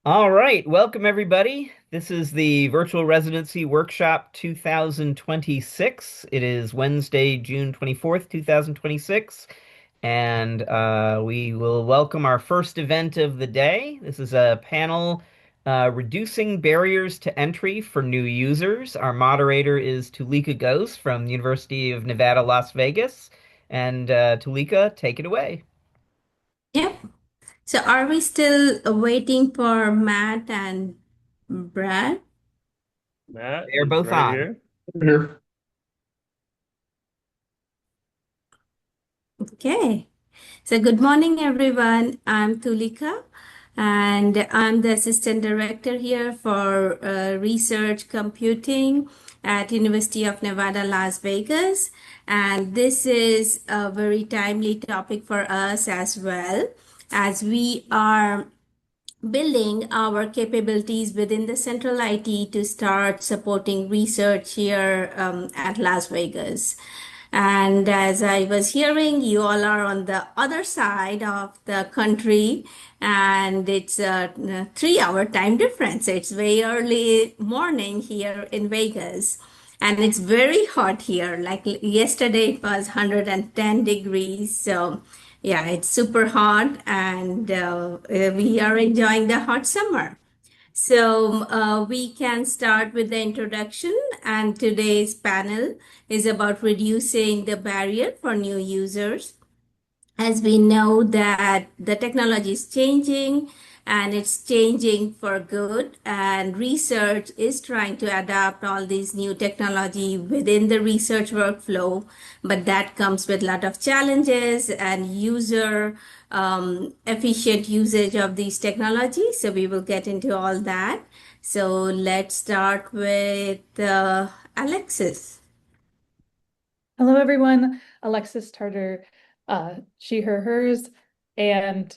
All right, welcome everybody. This is the Virtual Residency Workshop 2026. It is Wednesday, June 24th, 2026, and we will welcome our first event of the day. This is a panel Reducing Barriers to Entry for New Users. Our moderator is Tulika Gose from the University of Nevada, Las Vegas. And Tulika, take it away. Yep. So are we still waiting for Matt and Brad? Matt They are is both right on. here. Here. Okay. So good morning, everyone. I'm Tulika, and I'm the assistant director here for research computing at University of Nevada, Las Vegas. And this is a very timely topic for us as well, as we are building our capabilities within the central IT to start supporting research here at Las Vegas. And as I was hearing, you all are on the other side of the country, and it's a 3 hour time difference. It's very early morning here in Vegas, and it's very hot here. Like yesterday, it was 110 degrees. So yeah, it's super hot, and we are enjoying the hot summer. So we can start with the introduction, and today's panel is about reducing the barrier for new users, as we know that the technology is changing and it's changing for good, and research is trying to adapt all these new technology within the research workflow, but that comes with a lot of challenges and user efficient usage of these technologies. So we will get into all that. So let's start with Alexis. Hello, everyone. Alexis Tartar, she, her, hers. And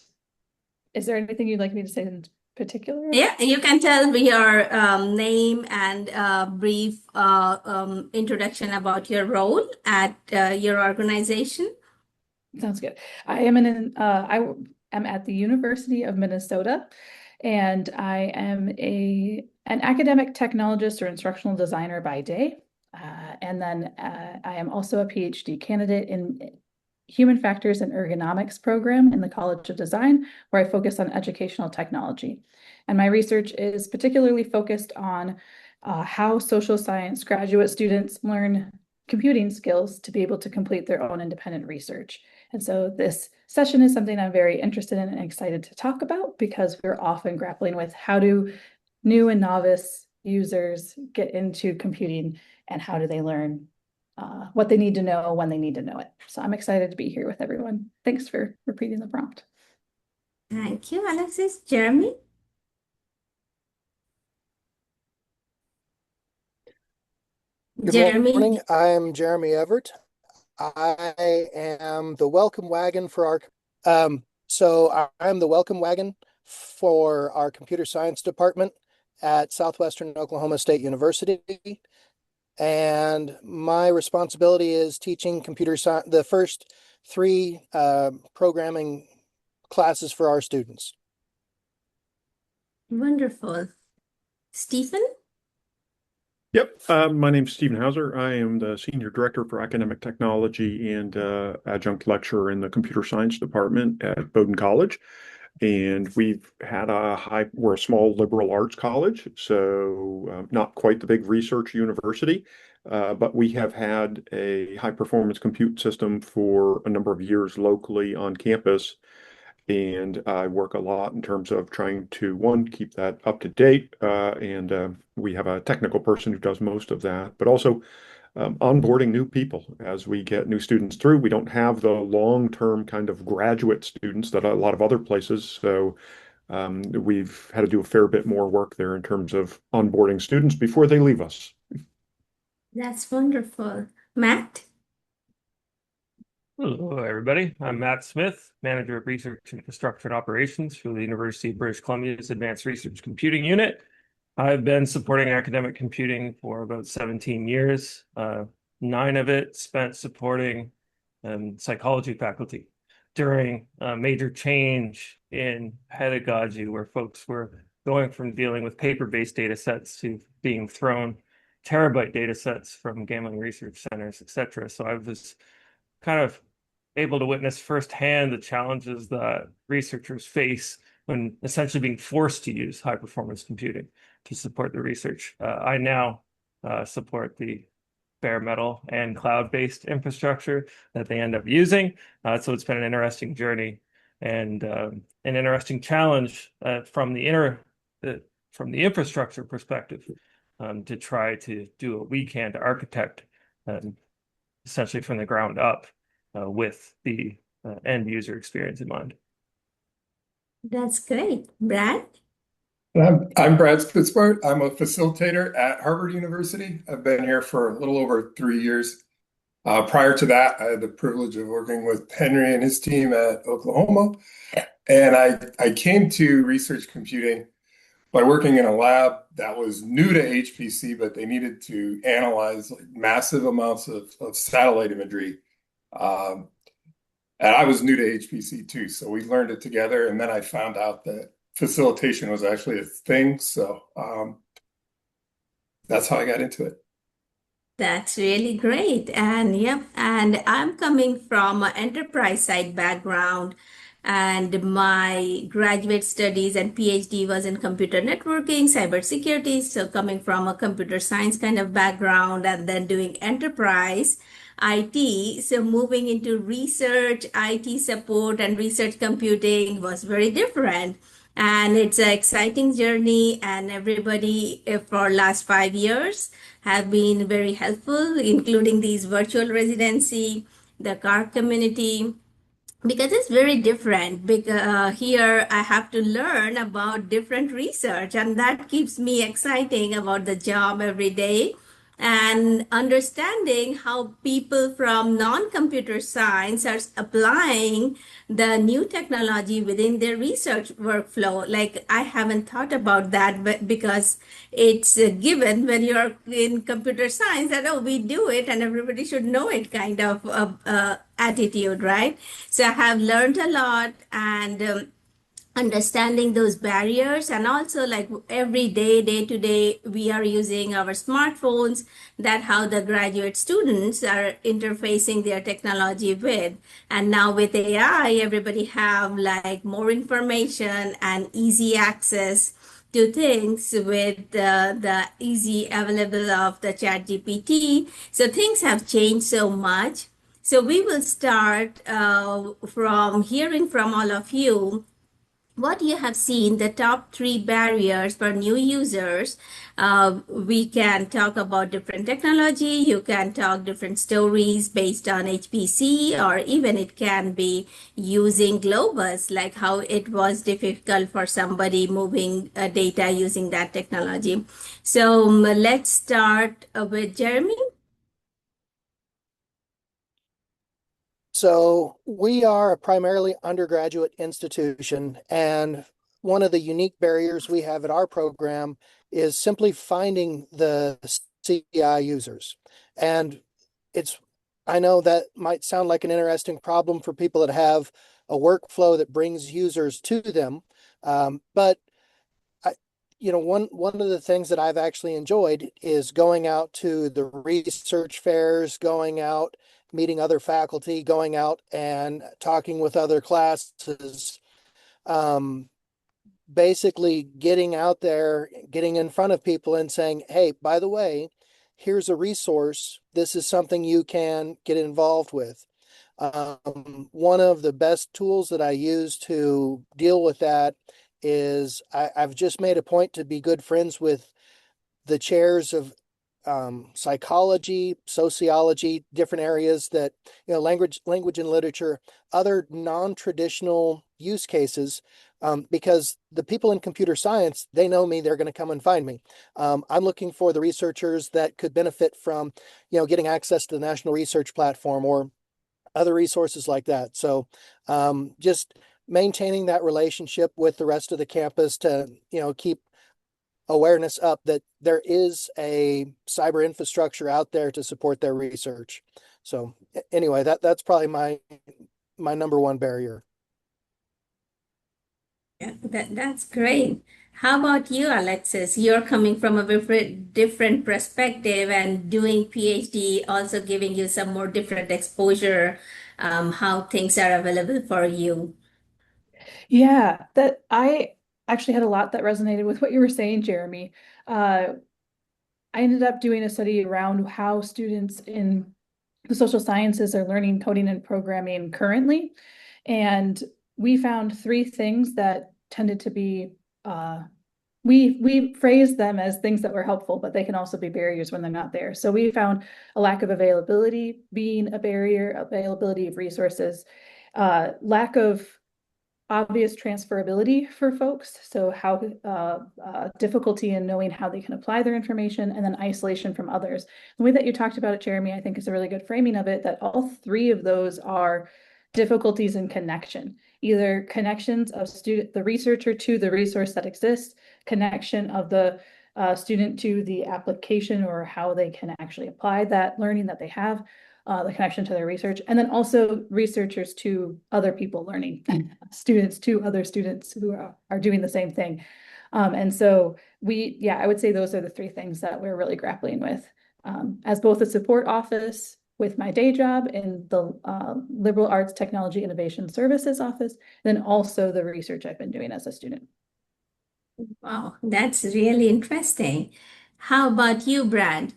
is there anything you'd like me to say in particular? Yeah, you can tell your name and brief introduction about your role at your organization. Sounds good. I am at the University of Minnesota, and I am an academic technologist or instructional designer by day. And then I am also a PhD candidate in Human Factors and Ergonomics program in the College of Design, where I focus on educational technology. And my research is particularly focused on how social science graduate students learn computing skills to be able to complete their own independent research. And so this session is something I'm very interested in and excited to talk about, because we're often grappling with how do new and novice users get into computing, and how do they learn what they need to know when they need to know it. So I'm excited to be here with everyone. Thanks for repeating the prompt. Thank you, Alexis. Jeremy? Good Jeremy? morning. I'm Jeremy Everett. I am the welcome wagon for our I'm the welcome wagon for our computer science department at Southwestern Oklahoma State University. And my responsibility is teaching computer science, the first three programming classes for our students. Wonderful. Stephen? Yep. My name's Stephen Hauser. I am the Senior Director for Academic Technology and Adjunct Lecturer in the Computer Science Department at Bowdoin College. And we've had we're a small liberal arts college, so not quite the big research university, but we have had a high performance compute system for a number of years locally on campus. And I work a lot in terms of trying to, one, keep that up to date. And we have a technical person who does most of that, but also onboarding new people as we get new students through. We don't have the long-term kind of graduate students that a lot of other places. So we've had to do a fair bit more work there in terms of onboarding students before they leave us. That's wonderful. Matt? Hello, everybody. I'm Matt Smith, Manager of Research Infrastructure and Operations for the University of British Columbia's Advanced Research Computing Unit. I've been supporting academic computing for about 17 years, 9 of it spent supporting psychology faculty during a major change in pedagogy, where folks were going from dealing with paper-based data sets to being thrown terabyte data sets from gambling research centers, et cetera. So I was kind of able to witness firsthand the challenges that researchers face when essentially being forced to use high performance computing to support the research. I now support the bare metal and cloud-based infrastructure that they end up using. So it's been an interesting journey and an interesting challenge from the infrastructure perspective to try to do what we can to architect essentially from the ground up with the end user experience in mind. That's great. Brad? I'm Brad Spitzbart. I'm a facilitator at Harvard University. I've been here for a little over 3 years. Prior to that, I had the privilege of working with Henry and his team at Oklahoma. And I came to research computing by working in a lab that was new to HPC, but they needed to analyze like massive amounts of satellite imagery. Um, and I was new to HPC too, so we learned it together. And then I found out that facilitation was actually a thing. So that's how I got into it. That's really great. And yep, and I'm coming from an enterprise side background, and my graduate studies and PhD was in computer networking, cybersecurity. So coming from a computer science kind of background and then doing enterprise IT. So moving into research, IT support, and research computing was very different. And it's an exciting journey, and everybody for last 5 years have been very helpful, including these virtual residency, the car community, because it's very different. Because here I have to learn about different research, and that keeps me exciting about the job every day, and understanding how people from non-computer science are applying the new technology within their research workflow. Like I haven't thought about that, but because it's given when you're in computer science that, oh, we do it and everybody should know it kind of attitude, right? So I have learned a lot, and understanding those barriers, and also like every day, day to day, we are using our smartphones, that how the graduate students are interfacing their technology with. And now with AI, everybody have like more information and easy access to things with the easy available of the chat GPT. So things have changed so much. So we will start from hearing from all of you what you have seen, the top three barriers for new users. We can talk about different technology. You can talk different stories based on HPC, or even it can be using Globus, like how it was difficult for somebody moving data using that technology. So let's start with Jeremy. So we are a primarily undergraduate institution, and one of the unique barriers we have at our program is simply finding the CI users. And I know that might sound like an interesting problem for people that have a workflow that brings users to them. But one of the things that I've actually enjoyed is going out to the research fairs, going out, meeting other faculty, going out and talking with other classes, um, basically getting out there, getting in front of people and saying, hey, by the way, here's a resource. This is something you can get involved with. One of the best tools that I use to deal with that is I've just made a point to be good friends with the chairs of psychology, sociology, different areas that, language and literature, other non-traditional use cases, because the people in computer science, they know me, they're going to come and find me. I'm looking for the researchers that could benefit from, getting access to the National Research Platform or other resources like that. So just maintaining that relationship with the rest of the campus to, keep awareness up that there is a cyber infrastructure out there to support their research. So anyway, that's probably my number one barrier. Yeah, that's great. How about you, Alexis? You're coming from a different perspective and doing PhD, also giving you some more different exposure, how things are available for you. Yeah, that I actually had a lot that resonated with what you were saying, Jeremy. Uh, I ended up doing a study around how students in the social sciences are learning coding and programming currently. And we found three things that tended to be we phrased them as things that were helpful, but they can also be barriers when they're not there. So we found a lack of availability being a barrier, availability of resources, lack of obvious transferability for folks. So how difficulty in knowing how they can apply their information, and then isolation from others. The way that you talked about it, Jeremy, I think is a really good framing of it, that all three of those are difficulties in connection, either connections of the researcher to the resource that exists, connection of the student to the application or how they can actually apply that learning that they have, the connection to their research, and then also researchers to other people learning, students to other students who are doing the same thing. And so yeah, I would say those are the three things that we're really grappling with, as both a support office with my day job in the Liberal Arts Technology Innovation Services office, then also the research I've been doing as a student. Wow, that's really interesting. How about you, Brad?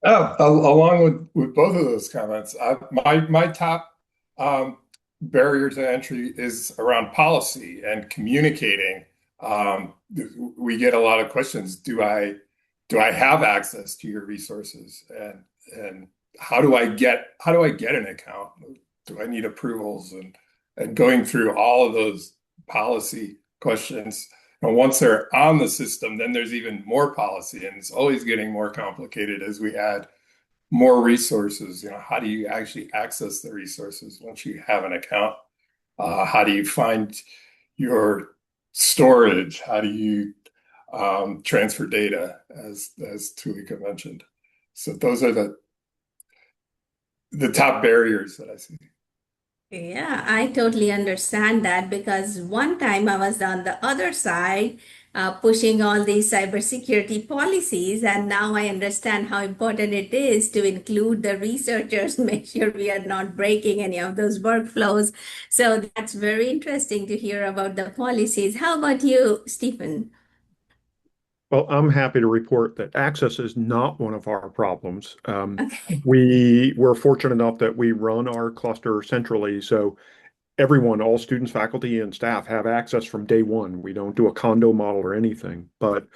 Along with both of those comments, my top barrier to entry is around policy and communicating. Um, we get a lot of questions. Do I have access to your resources? And how do I get an account? Do I need approvals? And going through all of those policy questions. And once they're on the system, then there's even more policy, and it's always getting more complicated as we add more resources. How do you actually access the resources once you have an account? How do you find your storage? How do you transfer data, as Tulika mentioned? So those are the top barriers that I see. Yeah, I totally understand that because one time I was on the other side, pushing all these cybersecurity policies, and now I understand how important it is to include the researchers, make sure we are not breaking any of those workflows. So that's very interesting to hear about the policies. How about you, Stephen? Well, I'm happy to report that access is not one of our problems. Okay. We were fortunate enough that we run our cluster centrally, so everyone, all students, faculty, and staff have access from day one. We don't do a condo model or anything, but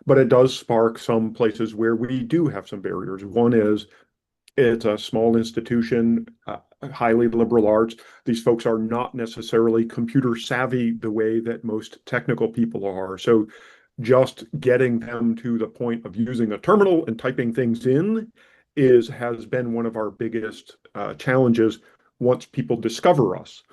it does spark some places where we do have some barriers. One is it's a small institution, highly liberal arts. These folks are not necessarily computer savvy the way that most technical people are. So just getting them to the point of using a terminal and typing things in has been one of our biggest challenges once people discover us.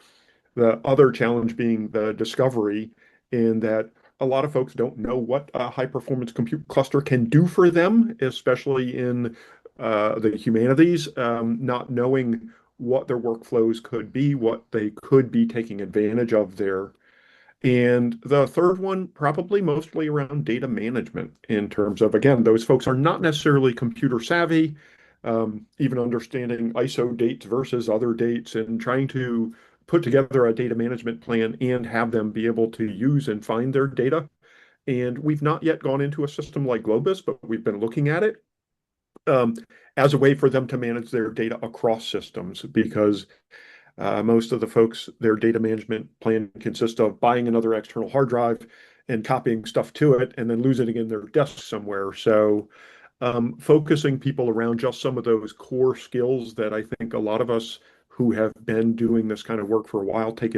The other challenge being the discovery, in that a lot of folks don't know what a high performance compute cluster can do for them, especially in the humanities, not knowing what their workflows could be, what they could be taking advantage of there. And the third one, probably mostly around data management, in terms of, again, those folks are not necessarily computer savvy, even understanding ISO dates versus other dates and trying to put together a data management plan and have them be able to use and find their data. And we've not yet gone into a system like Globus, but we've been looking at it um, as a way for them to manage their data across systems, because most of the folks, their data management plan consists of buying another external hard drive and copying stuff to it and then losing it in their desk somewhere. So focusing people around just some of those core skills that I think a lot of us who have been doing this kind of work for a while take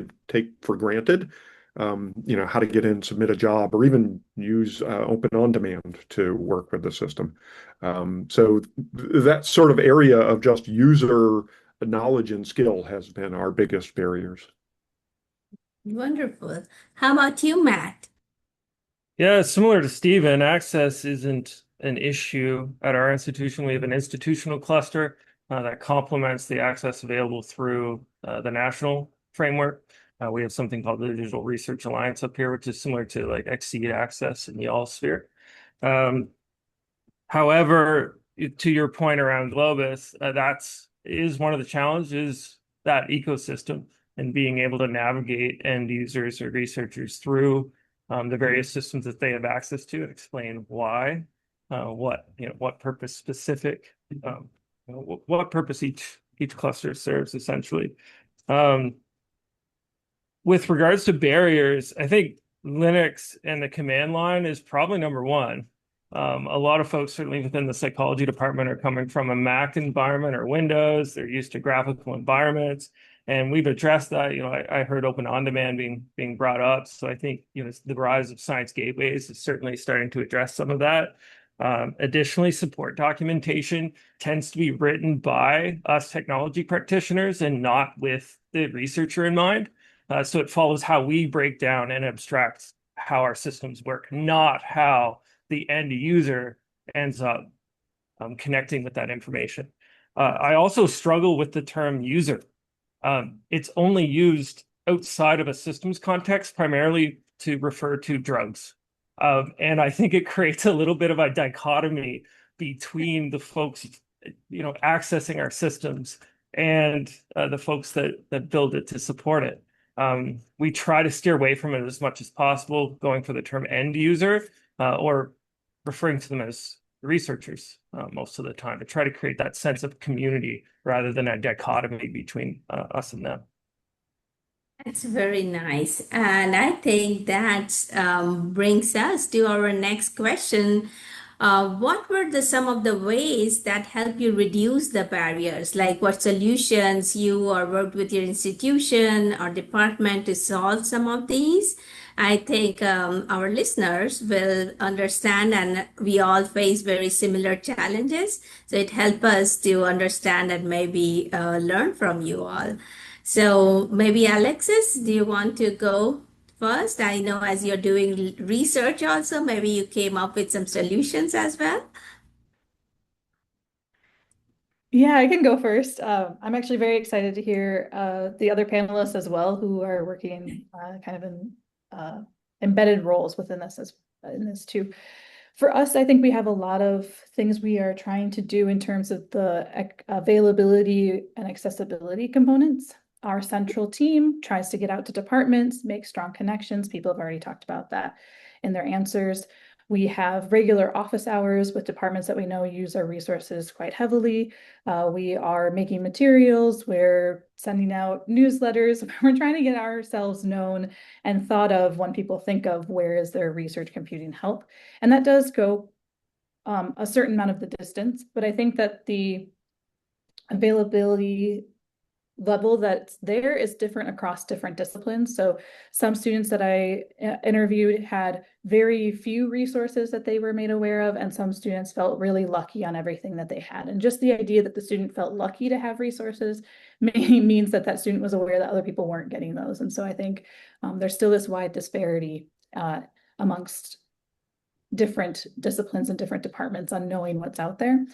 for granted. How to get in, submit a job, or even use open on demand to work with the system. So that sort of area of just user knowledge and skill has been our biggest barriers. Wonderful. How about you, Matt? Yeah, similar to Stephen, access isn't an issue at our institution. We have an institutional cluster that complements the access available through the national framework. We have something called the Digital Research Alliance up here, which is similar to like Exceed Access and the Sphere. However, to your point around Globus, that's is one of the challenges, that ecosystem, and being able to navigate end users or researchers through the various systems that they have access to and explain why, what purpose specific, what purpose each cluster serves essentially. With regards to barriers, I think Linux and the command line is probably number one. A lot of folks, certainly within the psychology department, are coming from a Mac environment or Windows. They're used to graphical environments, and we've addressed that. I heard Open On Demand being brought up, so I think the rise of science gateways is certainly starting to address some of that. Additionally, support documentation tends to be written by us technology practitioners and not with the researcher in mind. So it follows how we break down and abstract how our systems work, not how the end user ends up connecting with that information. I also struggle with the term user. It's only used outside of a systems context, primarily to refer to drugs. And I think it creates a little bit of a dichotomy between the folks, accessing our systems and the folks that build it to support it. We try to steer away from it as much as possible, going for the term end user or referring to them as researchers most of the time, to try to create that sense of community rather than a dichotomy between us and them. That's very nice. And I think that brings us to our next question. What were some of the ways that help you reduce the barriers? Like what solutions you or worked with your institution or department to solve some of these? I think our listeners will understand, and we all face very similar challenges. So it helps us to understand and maybe learn from you all. So maybe Alexis, do you want to go first? I know as you're doing research also, maybe you came up with some solutions as well. Yeah, I can go first. I'm actually very excited to hear the other panelists as well, who are working kind of in embedded roles within in this too. For us, I think we have a lot of things we are trying to do in terms of the availability and accessibility components. Our central team tries to get out to departments, make strong connections. People have already talked about that in their answers. We have regular office hours with departments that we know use our resources quite heavily. We are making materials, we're sending out newsletters. We're trying to get ourselves known and thought of when people think of where is their research computing help. And that does go a certain amount of the distance, but I think that the availability level that's there is different across different disciplines. So some students that I interviewed had very few resources that they were made aware of, and some students felt really lucky on everything that they had. And just the idea that the student felt lucky to have resources means that that student was aware that other people weren't getting those. And so I think there's still this wide disparity amongst different disciplines and different departments on knowing what's out there.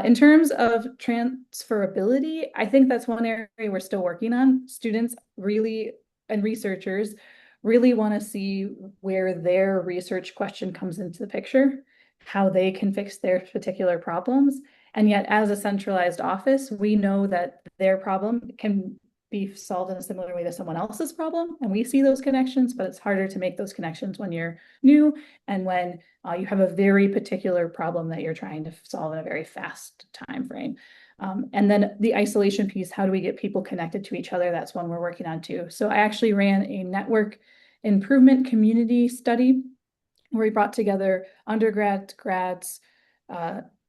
In terms of transferability, I think that's one area we're still working on. Students really, and researchers really want to see where their research question comes into the picture, how they can fix their particular problems. And yet, as a centralized office, we know that their problem can be solved in a similar way to someone else's problem. And we see those connections, but it's harder to make those connections when you're new and when you have a very particular problem that you're trying to solve in a very fast time frame. And then the isolation piece, how do we get people connected to each other? That's one we're working on too. So I actually ran a network improvement community study where we brought together undergrads, grads,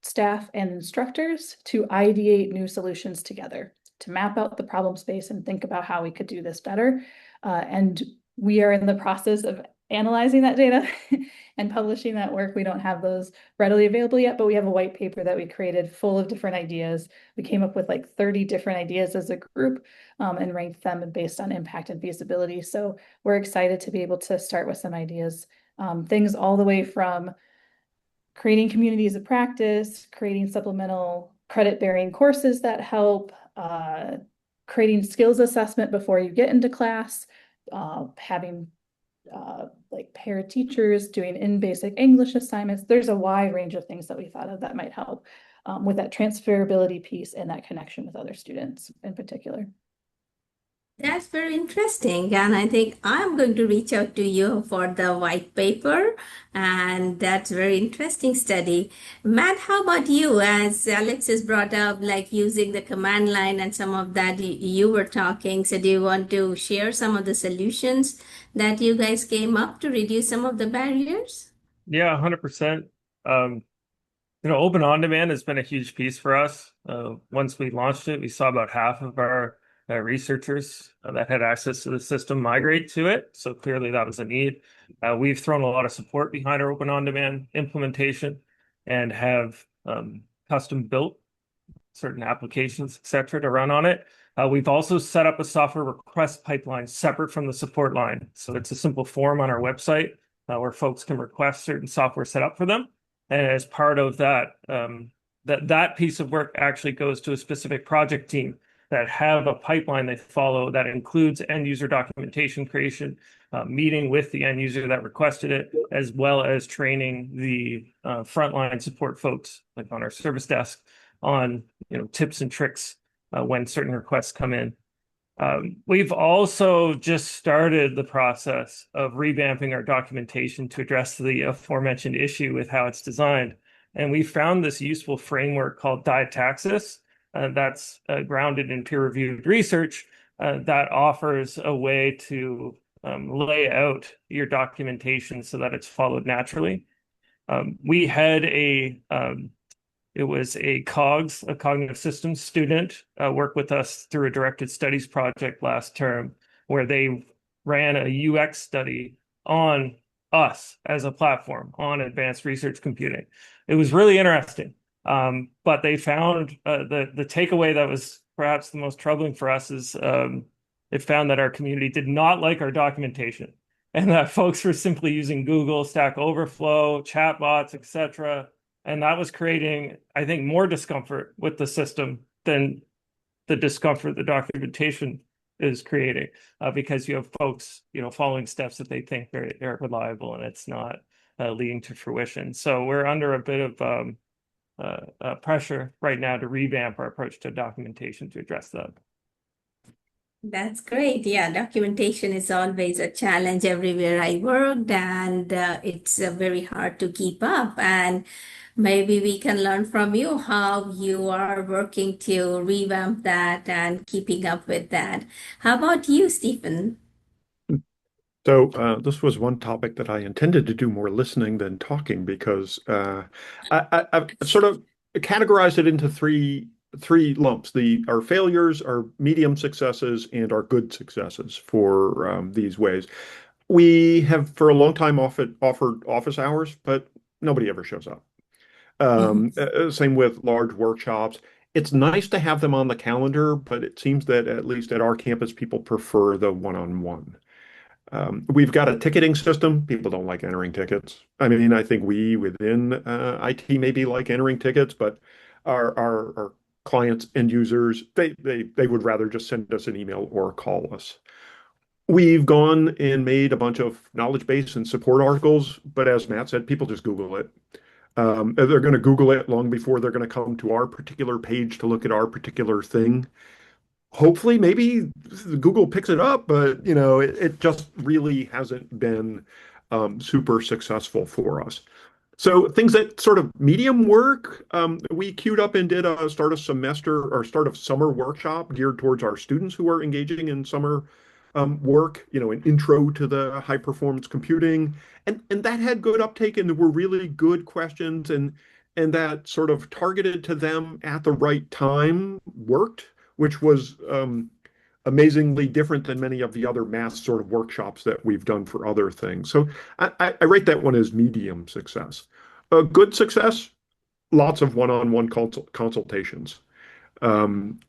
staff, and instructors to ideate new solutions together, to map out the problem space and think about how we could do this better. And we are in the process of analyzing that data and publishing that work. We don't have those readily available yet, but we have a white paper that we created full of different ideas. We came up with like 30 different ideas as a group and ranked them based on impact and feasibility. So we're excited to be able to start with some ideas, things all the way from creating communities of practice, creating supplemental credit-bearing courses that help, creating skills assessment before you get into class, having like pair teachers doing in basic English assignments. There's a wide range of things that we thought of that might help with that transferability piece and that connection with other students in particular. That's very interesting. And I think I'm going to reach out to you for the white paper. And that's very interesting study. Matt, how about you? As Alex has brought up, like using the command line and some of that you were talking. So do you want to share some of the solutions that you guys came up to reduce some of the barriers? Yeah, 100%. Open on demand has been a huge piece for us. Once we launched it, we saw about half of our researchers that had access to the system migrate to it. So clearly that was a need. We've thrown a lot of support behind our open on demand implementation and have custom built certain applications, et cetera, to run on it. We've also set up a software request pipeline separate from the support line. So it's a simple form on our website where folks can request certain software set up for them. And as part of that, that piece of work actually goes to a specific project team that have a pipeline they follow that includes end user documentation creation, meeting with the end user that requested it, as well as training the frontline support folks, like on our service desk, on tips and tricks when certain requests come in. We've also just started the process of revamping our documentation to address the aforementioned issue with how it's designed. And we found this useful framework called diataxis that's grounded in peer-reviewed research that offers a way to lay out your documentation so that it's followed naturally. We had it was a COGS, a cognitive systems student, work with us through a directed studies project last term, where they ran a UX study on us as a platform on advanced research computing. It was really interesting, but they found the takeaway that was perhaps the most troubling for us is it found that our community did not like our documentation, and that folks were simply using Google, Stack Overflow, chatbots, etc. And that was creating, I think, more discomfort with the system than the discomfort the documentation is creating, because you have folks, following steps that they think are reliable, and it's not leading to fruition. So we're under a bit of pressure right now to revamp our approach to documentation to address that. That's great. Yeah, documentation is always a challenge everywhere I worked, and it's very hard to keep up. And maybe we can learn from you how you are working to revamp that and keeping up with that. How about you, Stephen? So this was one topic that I intended to do more listening than talking because I've sort of categorized it into three lumps. Our failures, our medium successes, and our good successes for these ways. We have for a long time offered office hours, but nobody ever shows up. Same with large workshops. It's nice to have them on the calendar, but it seems that at least at our campus, people prefer the one-on-one. We've got a ticketing system. People don't like entering tickets. I mean, I think we within IT maybe like entering tickets, but our clients and users, they would rather just send us an email or call us. We've gone and made a bunch of knowledge base and support articles, but as Matt said, people just Google it. They're going to Google it long before they're going to come to our particular page to look at our particular thing. Hopefully, maybe Google picks it up, but it just really hasn't been super successful for us. So things that sort of medium work, we queued up and did a start of semester or start of summer workshop geared towards our students who are engaging in summer work, an intro to the high performance computing. And that had good uptake and there were really good questions and that sort of targeted to them at the right time worked, which was amazingly different than many of the other mass sort of workshops that we've done for other things. So I rate that one as medium success. A good success, lots of one-on-one consultations.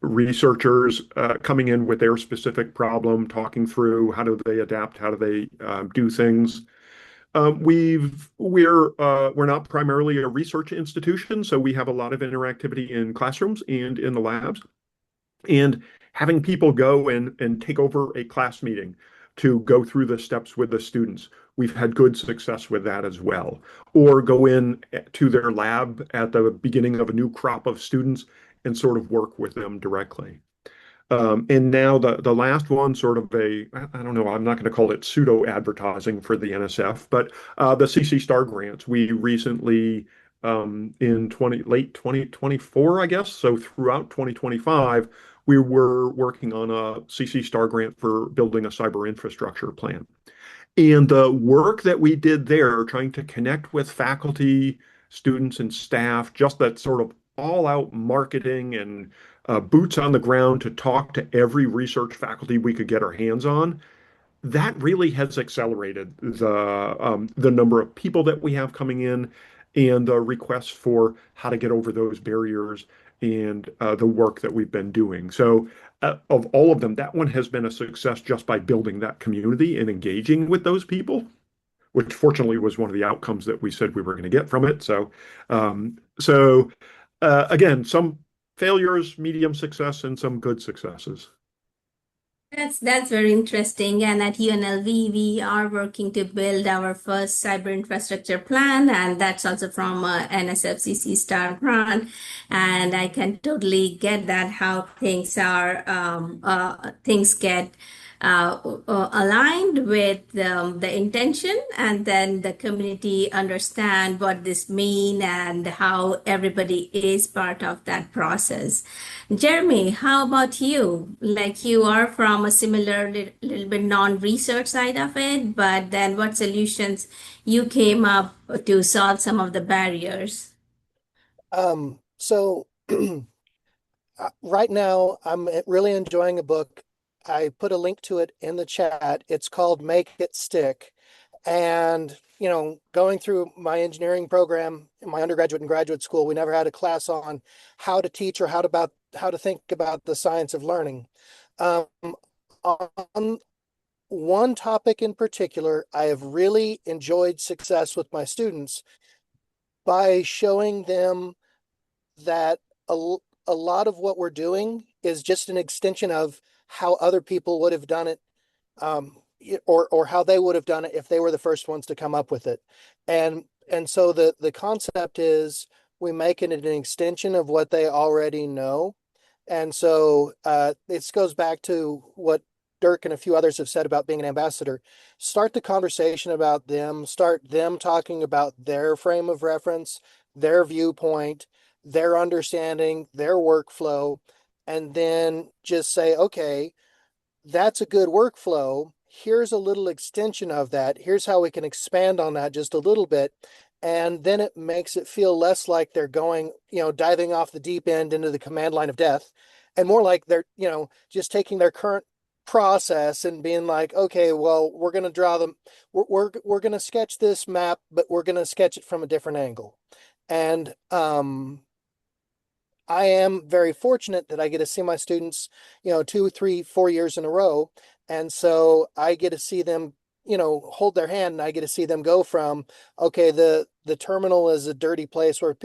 Researchers coming in with their specific problem, talking through how do they adapt, how do they do things. We're not primarily a research institution, so we have a lot of interactivity in classrooms and in the labs. And having people go and take over a class meeting to go through the steps with the students. We've had good success with that as well. Or go in to their lab at the beginning of a new crop of students and sort of work with them directly. And now the last one, sort of I don't know, I'm not going to call it pseudo advertising for the NSF, but the CC Star grants. We recently, in late 2024, I guess, so throughout 2025, we were working on a CC Star grant for building a cyber infrastructure plan. And the work that we did there, trying to connect with faculty, students, and staff, just that sort of all out marketing and boots on the ground to talk to every research faculty we could get our hands on, that really has accelerated the number of people that we have coming in and the requests for how to get over those barriers and the work that we've been doing. So, of all of them, that one has been a success just by building that community and engaging with those people, which fortunately was one of the outcomes that we said we were going to get from it. So, again, some failures, medium success, and some good successes. That's very interesting. And at UNLV, we are working to build our first cyber infrastructure plan, and that's also from NSFCC Star Grant. And I can totally get that how things get aligned with the intention, and then the community understand what this mean and how everybody is part of that process. Jeremy, how about you? Like you are from a similar little bit non-research side of it, but then what solutions you came up to solve some of the barriers? So right now, I'm really enjoying a book. I put a link to it in the chat. It's called Make It Stick. And, going through my engineering program in my undergraduate and graduate school, we never had a class on how to teach or how to think about the science of learning. Um, on one topic in particular, I have really enjoyed success with my students by showing them that a lot of what we're doing is just an extension of how other people would have done it, or how they would have done it if they were the first ones to come up with it. And so the concept is we make it an extension of what they already know. And so this goes back to what Dirk and a few others have said about being an ambassador. Start the conversation about them, start them talking about their frame of reference, their viewpoint, their understanding, their workflow, and then just say, okay, that's a good workflow. Here's a little extension of that. Here's how we can expand on that just a little bit. And then it makes it feel less like they're going, diving off the deep end into the command line of death, and more like they're, just taking their current process and being like, okay, well, we're going to draw them. We're going to sketch this map, but we're going to sketch it from a different angle. And I am very fortunate that I get to see my students, 2, 3, 4 years in a row. And so I get to see them, hold their hand, and I get to see them go from, okay, the terminal is a dirty place where,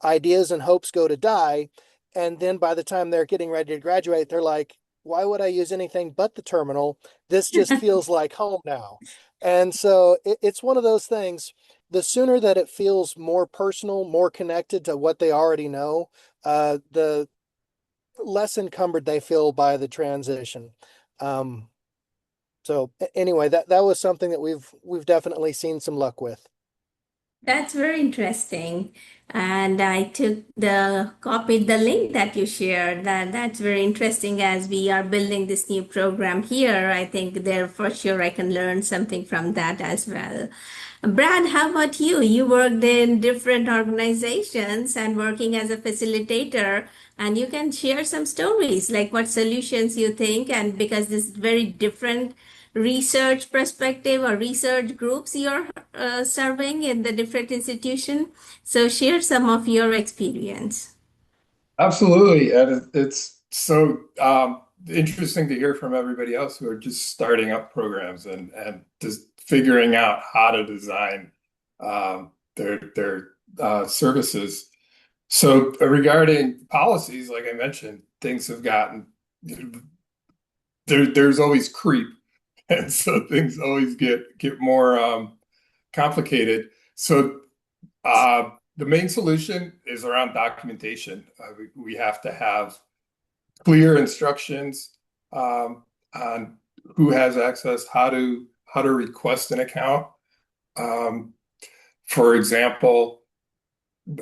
ideas and hopes go to die. And then by the time they're getting ready to graduate, they're like, why would I use anything but the terminal? This just feels like home now. And so it's one of those things. The sooner that it feels more personal, more connected to what they already know, the less encumbered they feel by the transition. Um, so anyway, that was something that we've definitely seen some luck with. That's very interesting. And I copied the link that you shared. That's very interesting as we are building this new program here. I think there for sure I can learn something from that as well. Brad, how about you? You worked in different organizations and working as a facilitator, and you can share some stories like what solutions you think, and because this is very different research perspective or research groups you're serving in the different institution. So share some of your experience. Absolutely. And it's so interesting to hear from everybody else who are just starting up programs and just figuring out how to design their services. So regarding policies, like I mentioned, things have gotten there's always creep, and so things always get more complicated. So the main solution is around documentation. We have to have clear instructions on who has access, how to request an account. Um, for example,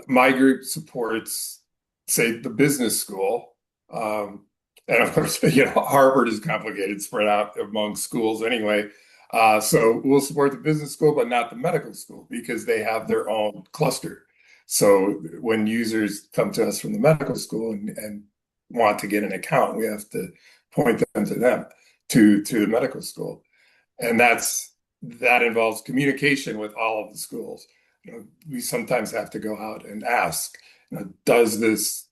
my group supports, say, the business school. Um, and of course, Harvard is complicated, spread out among schools anyway. So we'll support the business school, but not the medical school because they have their own cluster. So when users come to us from the medical school and want to get an account, we have to point them to the medical school. And that involves communication with all of the schools. We sometimes have to go out and ask, does this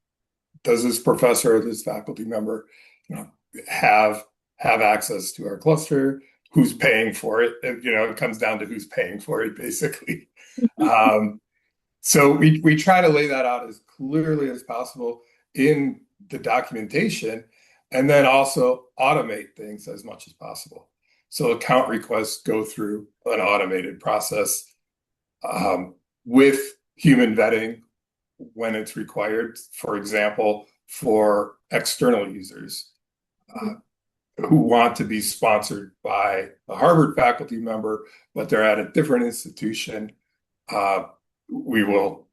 professor or this faculty member, you know, have access to our cluster? Who's paying for it? It comes down to who's paying for it, basically. So we try to lay that out as clearly as possible in the documentation, and then also automate things as much as possible. So account requests go through an automated process with human vetting when it's required. For example, for external users who want to be sponsored by a Harvard faculty member, but they're at a different institution, we will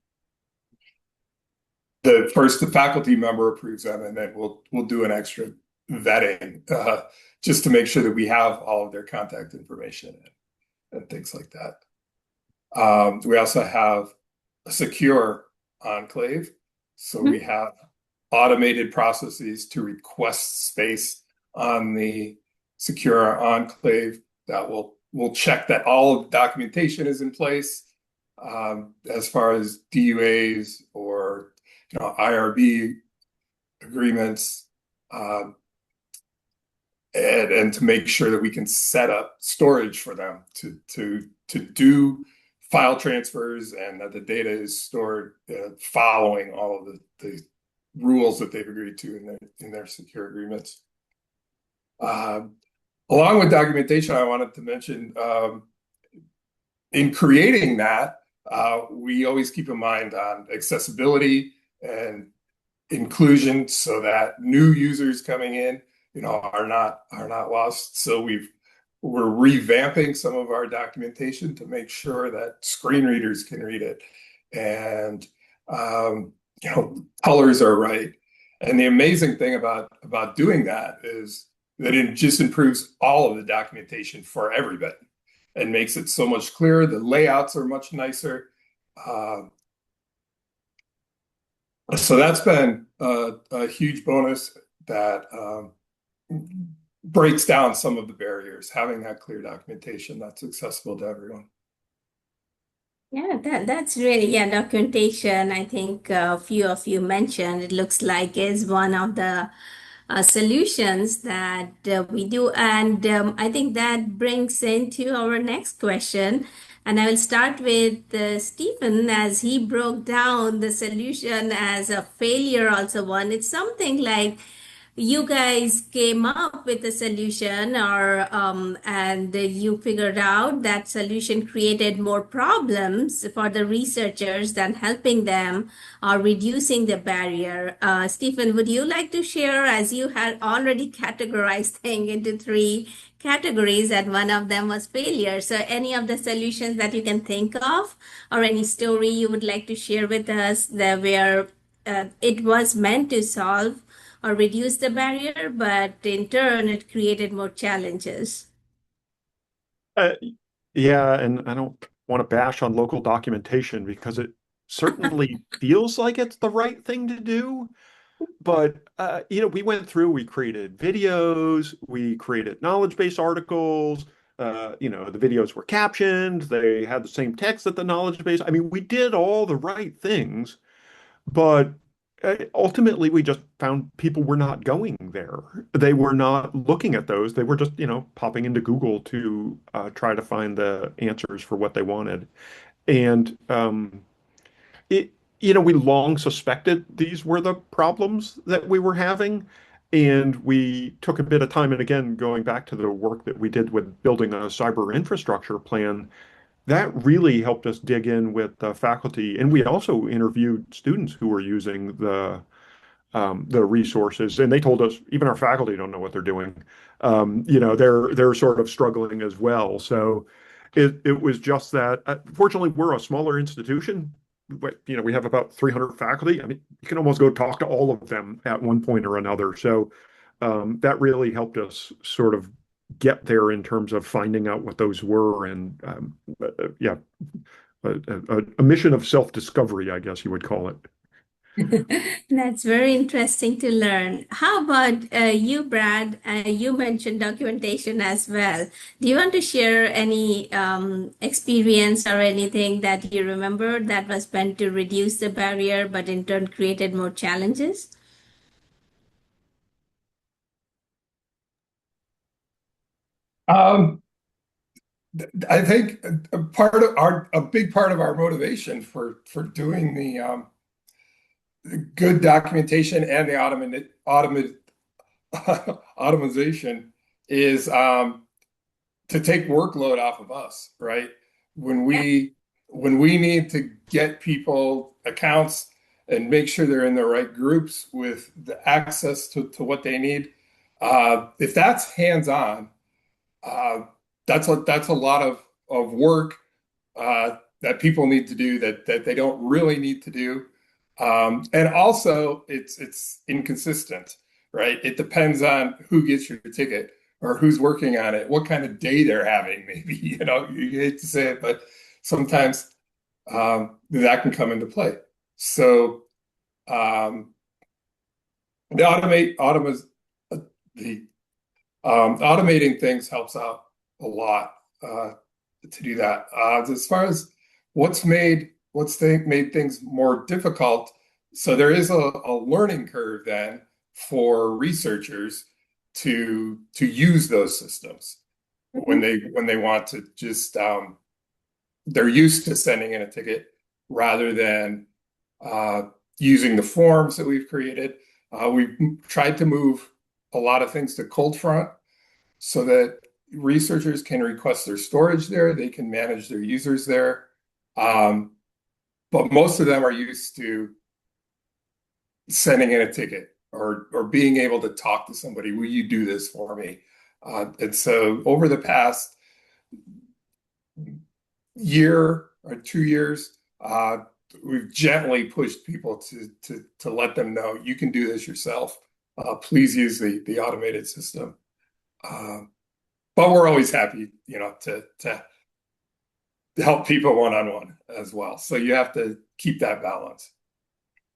the faculty member approves them, and then we'll do an extra vetting just to make sure that we have all of their contact information and things like that. We also have a secure enclave, so we have automated processes to request space on the secure enclave that will check that all of the documentation is in place, as far as DUAs or IRB agreements, and to make sure that we can set up storage for them to do file transfers, and that the data is stored following all of the rules that they've agreed to in their secure agreements. Along with documentation, I wanted to mention, in creating that, we always keep in mind on accessibility and inclusion, so that new users coming in, are not lost. So we're revamping some of our documentation to make sure that screen readers can read it, and colors are right. And the amazing thing about doing that is that it just improves all of the documentation for everybody and makes it so much clearer. The layouts are much nicer. So that's been a huge bonus that breaks down some of the barriers, having that clear documentation that's accessible to everyone. Yeah, that's really, yeah, documentation. I think a few of you mentioned it looks like is one of the solutions that we do. And I think that brings into our next question. And I will start with Stephen as he broke down the solution as a failure, also one. It's something like you guys came up with a solution or and you figured out that solution created more problems for the researchers than helping them or reducing the barrier. Stephen, would you like to share, as you had already categorized things into three categories and one of them was failure, so any of the solutions that you can think of or any story you would like to share with us that where it was meant to solve or reduce the barrier, but in turn, it created more challenges. Uh, yeah, and I don't want to bash on local documentation because it certainly feels like it's the right thing to do. But we went through, we created videos, we created knowledge-based articles. The videos were captioned, they had the same text that the knowledge base. I mean, we did all the right things, but ultimately we just found people were not going there. They were not looking at those. They were just, popping into Google to try to find the answers for what they wanted. And it we long suspected these were the problems that we were having. And we took a bit of time, and again, going back to the work that we did with building a cyber infrastructure plan, that really helped us dig in with the faculty. And we also interviewed students who were using the resources, and they told us even our faculty don't know what they're doing. They're sort of struggling as well. So it was just that. Fortunately, we're a smaller institution, but we have about 300 faculty. I mean, you can almost go talk to all of them at one point or another. So that really helped us sort of get there in terms of finding out what those were, and yeah, a mission of self-discovery, I guess you would call it. That's very interesting to learn. How about you, Brad? You mentioned documentation as well. Do you want to share any experience or anything that you remember that was meant to reduce the barrier, but in turn created more challenges? Um, I think a big part of our motivation for doing the good documentation and the automation is to take workload off of us, right? When Yeah. we need to get people accounts and make sure they're in the right groups with the access to what they need, if that's hands-on, uh, that's a lot of work that people need to do that they don't really need to do. And also, it's inconsistent, right? It depends on who gets your ticket or who's working on it, what kind of day they're having, maybe. You hate to say it, but sometimes that can come into play. So um, the the automating things helps out a lot to do that. As far as made things more difficult, so there is a learning curve then for researchers to use those systems when Mhm. they want to just they're used to sending in a ticket rather than uh, using the forms that we've created. We've tried to move a lot of things to cold front so that researchers can request their storage there, they can manage their users there. Um, but most of them are used to sending in a ticket or being able to talk to somebody. Will you do this for me? And so over the past year or 2 years, we've gently pushed people to let them know you can do this yourself. Please use the automated system. But we're always happy, to help people one-on-one as well. So you have to keep that balance.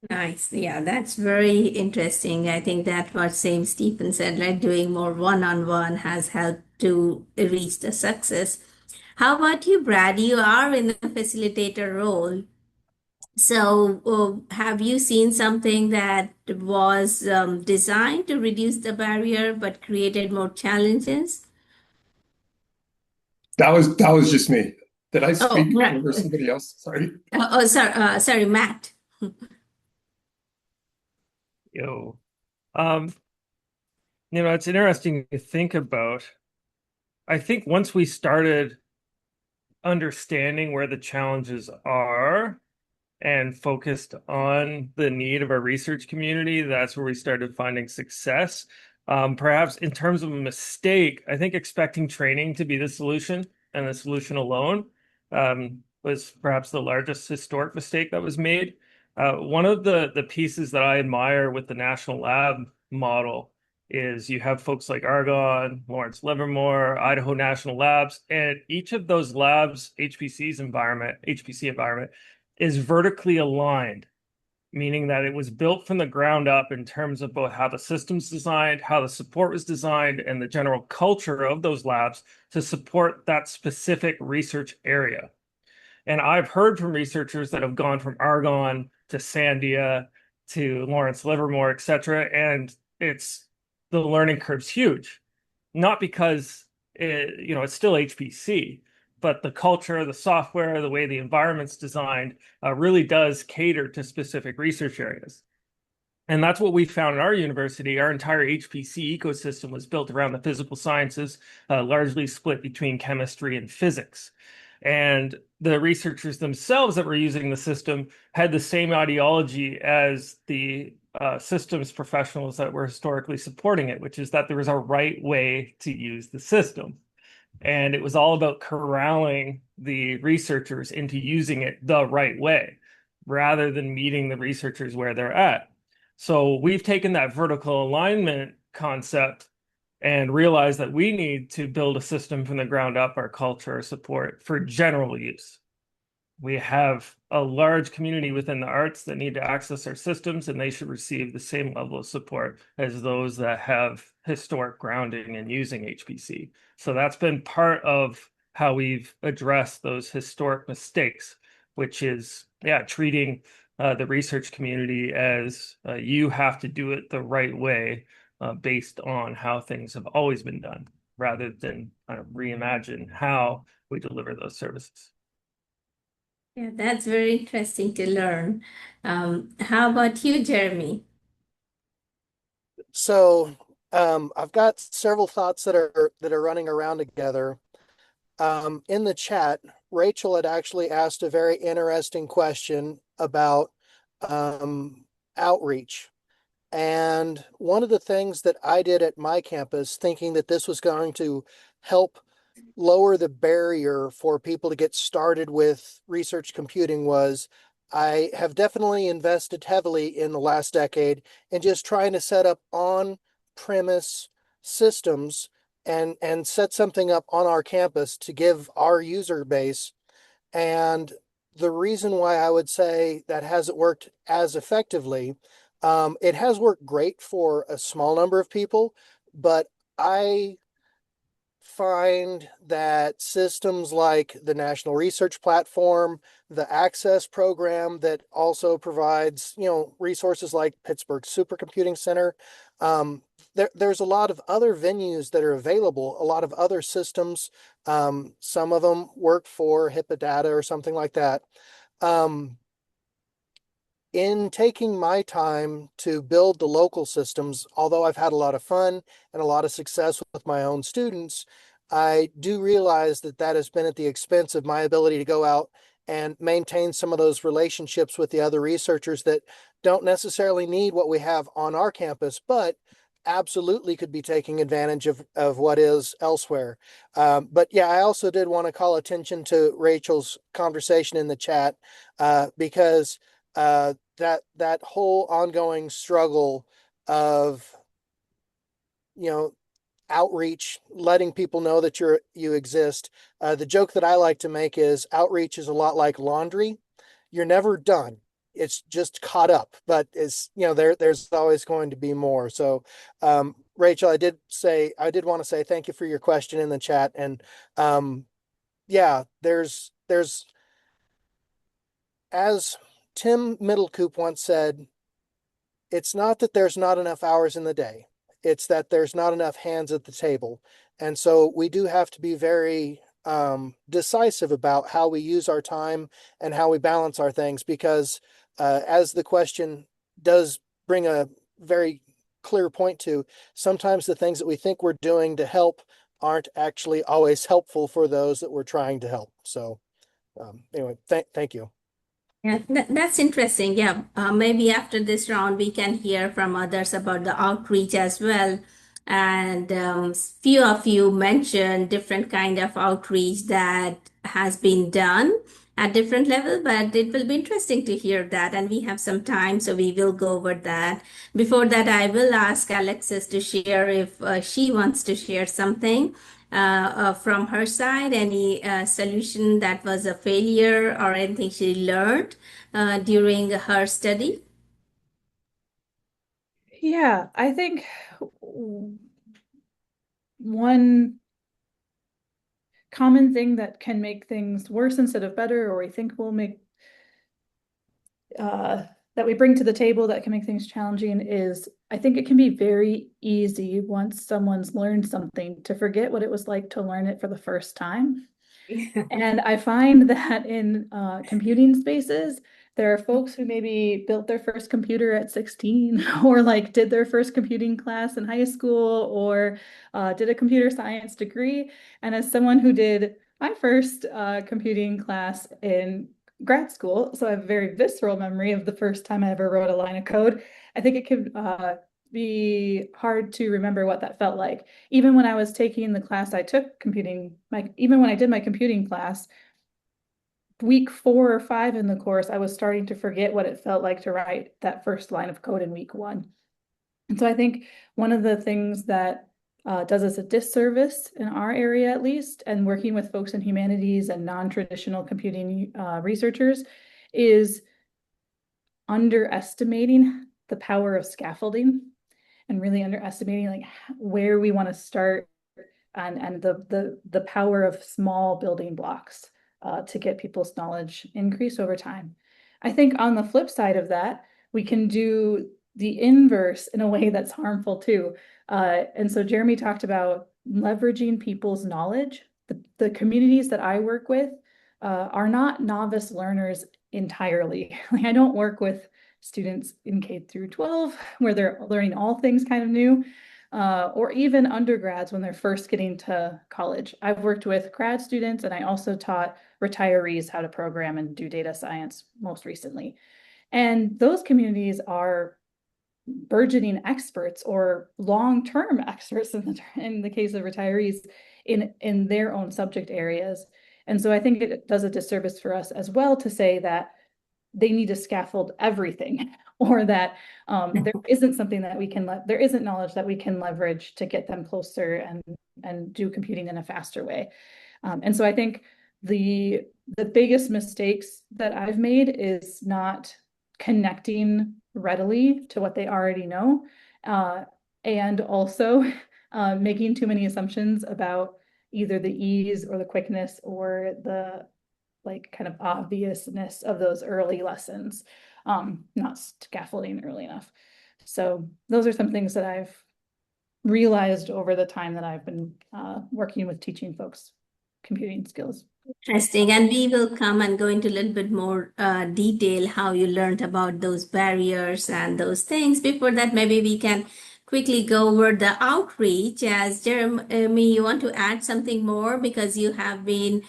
Nice. Yeah, that's very interesting. I think that what same Stephen said, like doing more one-on-one has helped to reach the success. How about you, Brad? You are in the facilitator role. So, have you seen something that was designed to reduce the barrier but created more challenges? That was just me. Did I Oh, speak right. over somebody else? Sorry. Sorry, Matt. Yo. Um, it's interesting to think about. I think once we started understanding where the challenges are and focused on the need of our research community, that's where we started finding success. Perhaps in terms of a mistake, I think expecting training to be the solution and the solution alone was perhaps the largest historic mistake that was made. One of the pieces that I admire with the National Lab model is you have folks like Argonne, Lawrence Livermore, Idaho National Labs, and each of those labs, HPC environment, is vertically aligned, meaning that it was built from the ground up in terms of both how the system's designed, how the support was designed, and the general culture of those labs to support that specific research area. And I've heard from researchers that have gone from Argonne to Sandia to Lawrence Livermore, et cetera, and the learning curve's huge. Not because it's still HPC, but the culture, the software, the way the environment's designed really does cater to specific research areas. And that's what we found in our university. Our entire HPC ecosystem was built around the physical sciences, largely split between chemistry and physics. And the researchers themselves that were using the system had the same ideology as the systems professionals that were historically supporting it, which is that there was a right way to use the system. And it was all about corralling the researchers into using it the right way, rather than meeting the researchers where they're at. So we've taken that vertical alignment concept and realized that we need to build a system from the ground up, our culture, our support for general use. We have a large community within the arts that need to access our systems, and they should receive the same level of support as those that have historic grounding in using HPC. So that's been part of how we've addressed those historic mistakes, which is, treating the research community as you have to do it the right way based on how things have always been done, rather than kind of reimagine how we deliver those services. Yeah, that's very interesting to learn. How about you, Jeremy? So I've got several thoughts that are running around together. In the chat, Rachel had actually asked a very interesting question about outreach. And one of the things that I did at my campus, thinking that this was going to help lower the barrier for people to get started with research computing, was I have definitely invested heavily in the last decade in just trying to set up on-premise systems and set something up on our campus to give our user base. And the reason why I would say that hasn't worked as effectively, it has worked great for a small number of people, but I find that systems like the National Research Platform, the Access program that also provides, resources like Pittsburgh Supercomputing Center, there's a lot of other venues that are available, a lot of other systems. Some of them work for HIPAA data or something like that. In taking my time to build the local systems, although I've had a lot of fun and a lot of success with my own students, I do realize that that has been at the expense of my ability to go out and maintain some of those relationships with the other researchers that don't necessarily need what we have on our campus, but absolutely could be taking advantage of what is elsewhere. But yeah, I also did want to call attention to Rachel's conversation in the chat, because that whole ongoing struggle of, outreach, letting people know that you exist. The joke that I like to make is outreach is a lot like laundry. You're never done. It's just caught up, but there's always going to be more. So, Rachel, I did want to say thank you for your question in the chat. And yeah, there's as Tim Middlecoop once said, it's not that there's not enough hours in the day. It's that there's not enough hands at the table. And so we do have to be very decisive about how we use our time and how we balance our things, because as the question does bring a very clear point to, sometimes the things that we think we're doing to help aren't actually always helpful for those that we're trying to help. So anyway, thank you. Yeah, that's interesting. Yeah, maybe after this round, we can hear from others about the outreach as well. And few of you mentioned different kind of outreach that has been done at different level, but it will be interesting to hear that. And we have some time, so we will go over that. Before that, I will ask Alexis to share if she wants to share something from her side, any solution that was a failure or anything she learned during her study? Yeah, I think one common thing that can make things worse instead of better, or we think will make that we bring to the table that can make things challenging, is I think it can be very easy once someone's learned something to forget what it was like to learn it for the first time. And I find that in computing spaces, there are folks who maybe built their first computer at 16 or like did their first computing class in high school or did a computer science degree. And as someone who did my first computing class in grad school, so I have a very visceral memory of the first time I ever wrote a line of code, I think it could be hard to remember what that felt like. Even when I was taking the class I took computing, even when I did my computing class, week 4 or 5 in the course, I was starting to forget what it felt like to write that first line of code in week 1. And so I think one of the things that does us a disservice in our area, at least, and working with folks in humanities and non-traditional computing researchers, is underestimating the power of scaffolding and really underestimating like where we want to start and the power of small building blocks to get people's knowledge increase over time. I think on the flip side of that, we can do the inverse in a way that's harmful too. And so Jeremy talked about leveraging people's knowledge. The communities that I work with are not novice learners entirely. Like I don't work with students in K through 12 where they're learning all things kind of new or even undergrads when they're first getting to college. I've worked with grad students and I also taught retirees how to program and do data science most recently. And those communities are burgeoning experts or long-term experts in the case of retirees in their own subject areas. And so I think it does a disservice for us as well to say that they need to scaffold everything or that there isn't something that we can there isn't knowledge that we can leverage to get them closer and do computing in a faster way. And so I think the biggest mistakes that I've made is not connecting readily to what they already know, and also making too many assumptions about either the ease or the quickness or the like kind of obviousness of those early lessons, not scaffolding early enough. So those are some things that I've realized over the time that I've been working with teaching folks computing skills. Interesting. And we will come and go into a little bit more detail how you learned about those barriers and those things. Before that, maybe we can quickly go over the outreach. As Jeremy, you want to add something more because you have been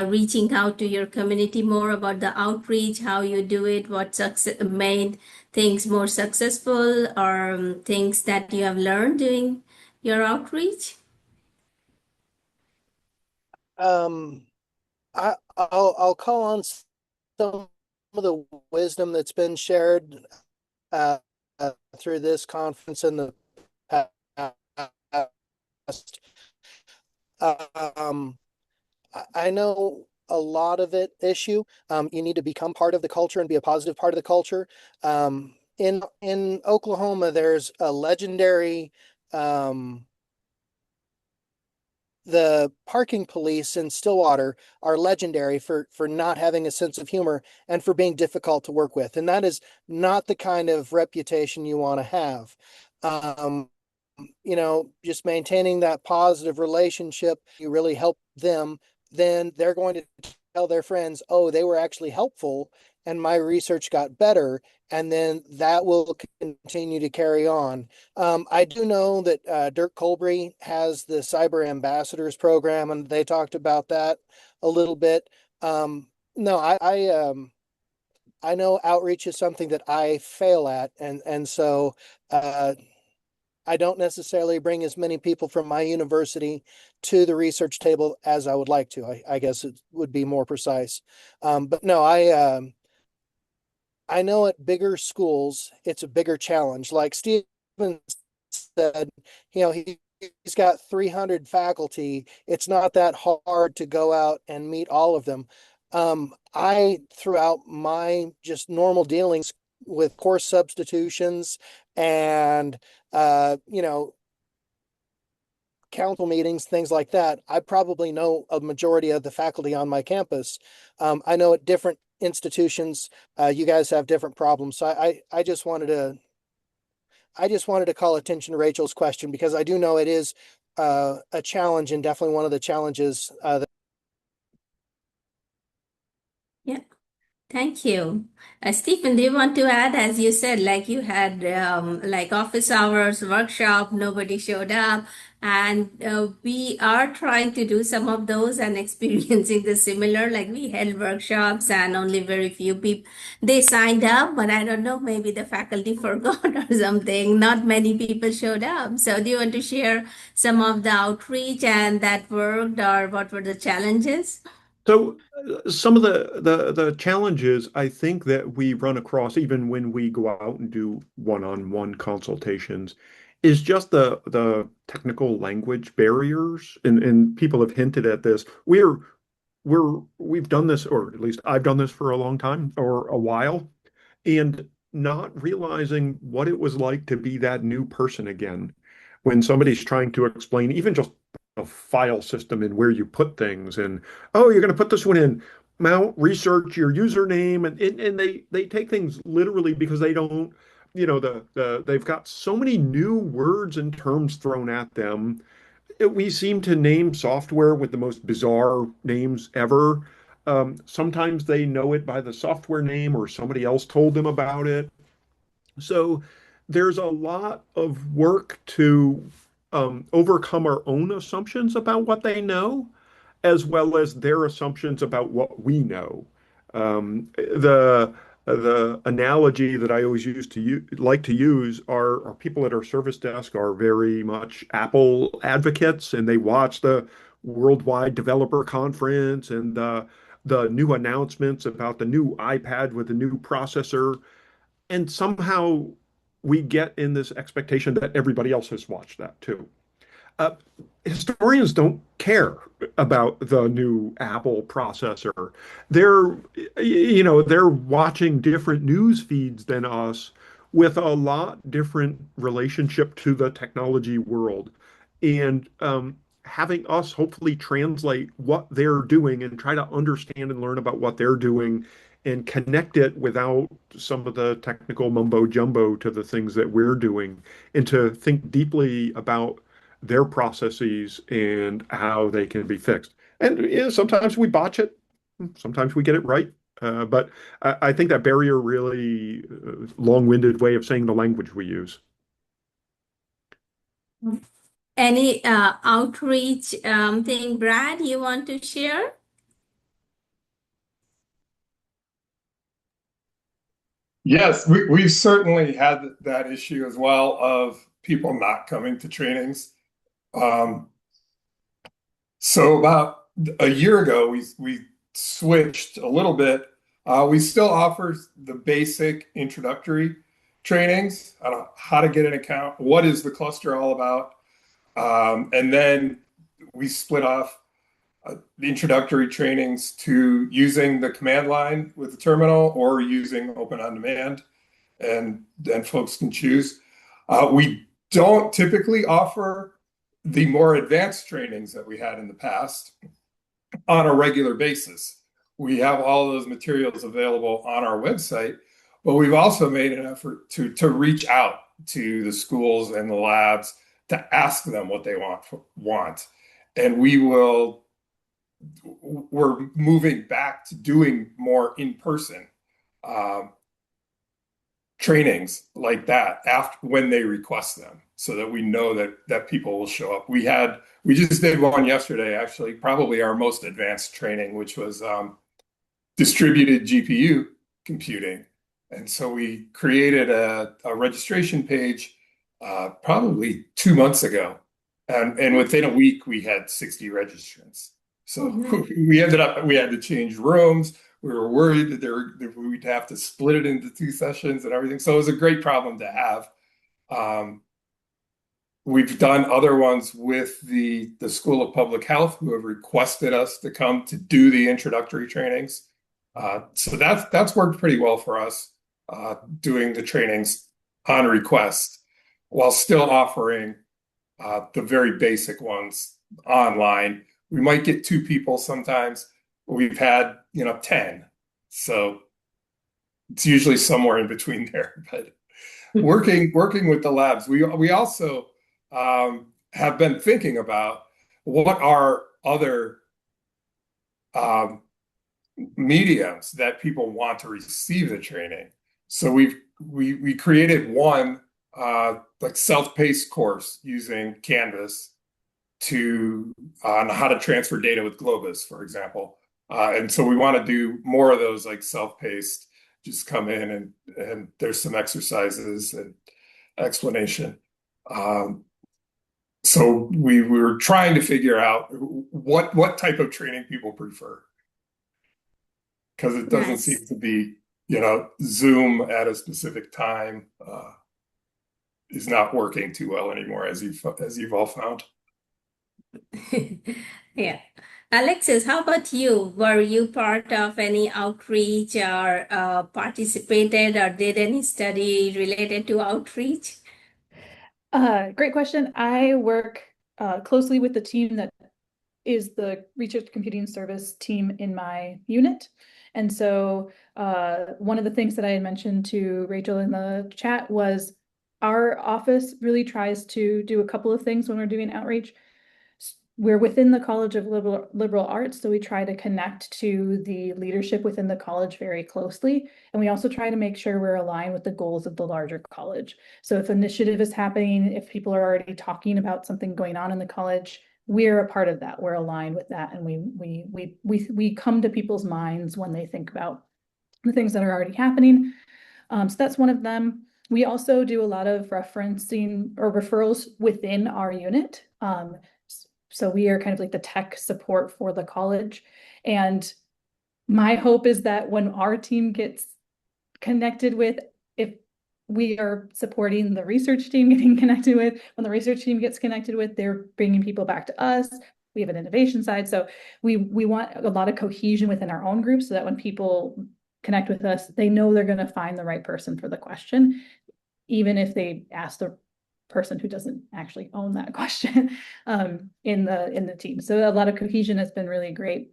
reaching out to your community more about the outreach, how you do it, what made things more successful, or things that you have learned doing your outreach? Um, I'll call on some of the wisdom that's been shared uh, through this conference in the past. Um, I know a lot of it issue. You need to become part of the culture and be a positive part of the culture. In Oklahoma, there's a legendary the parking police in Stillwater are legendary for not having a sense of humor and for being difficult to work with. And that is not the kind of reputation you want to have. Just maintaining that positive relationship, you really help them, then they're going to tell their friends, oh, they were actually helpful and my research got better. And then that will continue to carry on. I do know that Dirk Colbury has the Cyber Ambassadors program, and they talked about that a little bit. No, I know outreach is something that I fail at, and so I don't necessarily bring as many people from my university to the research table as I would like to. I guess it would be more precise. But no, I know at bigger schools, it's a bigger challenge. Like Stephen said, he's got 300 faculty. It's not that hard to go out and meet all of them. Throughout my just normal dealings with course substitutions and, council meetings, things like that, I probably know a majority of the faculty on my campus. I know at different institutions, you guys have different problems. So I just wanted to call attention to Rachel's question because I do know it is a challenge and definitely one of the challenges Thank you. Stephen, do you want to add, as you said, like you had like office hours, workshop, nobody showed up, and we are trying to do some of those and experiencing the similar, like we held workshops and only very few people, they signed up, but I don't know, maybe the faculty forgot or something. Not many people showed up. So do you want to share some of the outreach and that worked, or what were the challenges? So some of the challenges I think that we run across even when we go out and do one-on-one consultations is just the technical language barriers. And people have hinted at this. We've done this, or at least I've done this for a long time or a while, and not realizing what it was like to be that new person again when somebody's trying to explain even just a file system and where you put things and oh, you're going to put this one in mount research your username and they take things literally because they don't, they've got so many new words and terms thrown at them. We seem to name software with the most bizarre names ever. Sometimes they know it by the software name or somebody else told them about it. So there's a lot of work to overcome our own assumptions about what they know, as well as their assumptions about what we know. The analogy that I always like to use are people at our service desk are very much Apple advocates, and they watch the Worldwide Developer Conference and the new announcements about the new iPad with the new processor. And somehow we get in this expectation that everybody else has watched that too. Uh, Historians don't care about the new Apple processor. They're, they're watching different news feeds than us with a lot different relationship to the technology world. And having us hopefully translate what they're doing and try to understand and learn about what they're doing and connect it without some of the technical mumbo jumbo to the things that we're doing and to think deeply about their processes and how they can be fixed. And sometimes we botch it, sometimes we get it right. But I think that barrier really long-winded way of saying the language we use. Any outreach thing, Brad, you want to share? Yes, we've certainly had that issue as well of people not coming to trainings. Um, so about a year ago, we switched a little bit. We still offer the basic introductory trainings on how to get an account, what is the cluster all about, and then we split off the introductory trainings to using the command line with the terminal or using Open on Demand, and then folks can choose. We don't typically offer the more advanced trainings that we had in the past on a regular basis. We have all those materials available on our website, but we've also made an effort to reach out to the schools and the labs to ask them what they want. And we're moving back to doing more in-person trainings like that after when they request them, so that we know that people will show up. We just did one yesterday, actually, probably our most advanced training, which was distributed GPU computing. And so we created a registration page probably 2 months ago. And within a week, we had 60 registrants. So we had to change rooms. We were worried that we'd have to split it into 2 sessions and everything. So it was a great problem to have. We've done other ones with the School of Public Health, who have requested us to come to do the introductory trainings. So that's worked pretty well for us, doing the trainings on request while still offering the very basic ones online. We might get 2 people sometimes, but we've had 10. So it's usually somewhere in between there. But working with the labs, we also have been thinking about what are other mediums that people want to receive the training. So we created one like self-paced course using Canvas to on how to transfer data with Globus, for example. And so we want to do more of those like self-paced, just come in and there's some exercises and explanation. Um, so we were trying to figure out what type of training people prefer because it doesn't Nice. seem to be, Zoom at a specific time is not working too well anymore, as you've all found. Yeah. Alexis, how about you? Were you part of any outreach or participated or did any study related to outreach? Great question. I work closely with the team that is the research computing service team in my unit. And so one of the things that I had mentioned to Rachel in the chat was our office really tries to do a couple of things when we're doing outreach. We're within the College of Liberal Arts, so we try to connect to the leadership within the college very closely. And we also try to make sure we're aligned with the goals of the larger college. So if initiative is happening, if people are already talking about something going on in the college, we're a part of that. We're aligned with that, and we come to people's minds when they think about the things that are already happening. So that's one of them. We also do a lot of referencing or referrals within our unit. So we are kind of like the tech support for the college. And my hope is that when our team gets connected with, if we are supporting the research team getting connected with, when the research team gets connected with, they're bringing people back to us. We have an innovation side. So we want a lot of cohesion within our own group so that when people connect with us, they know they're going to find the right person for the question, even if they ask the person who doesn't actually own that question in the team. So a lot of cohesion has been really great.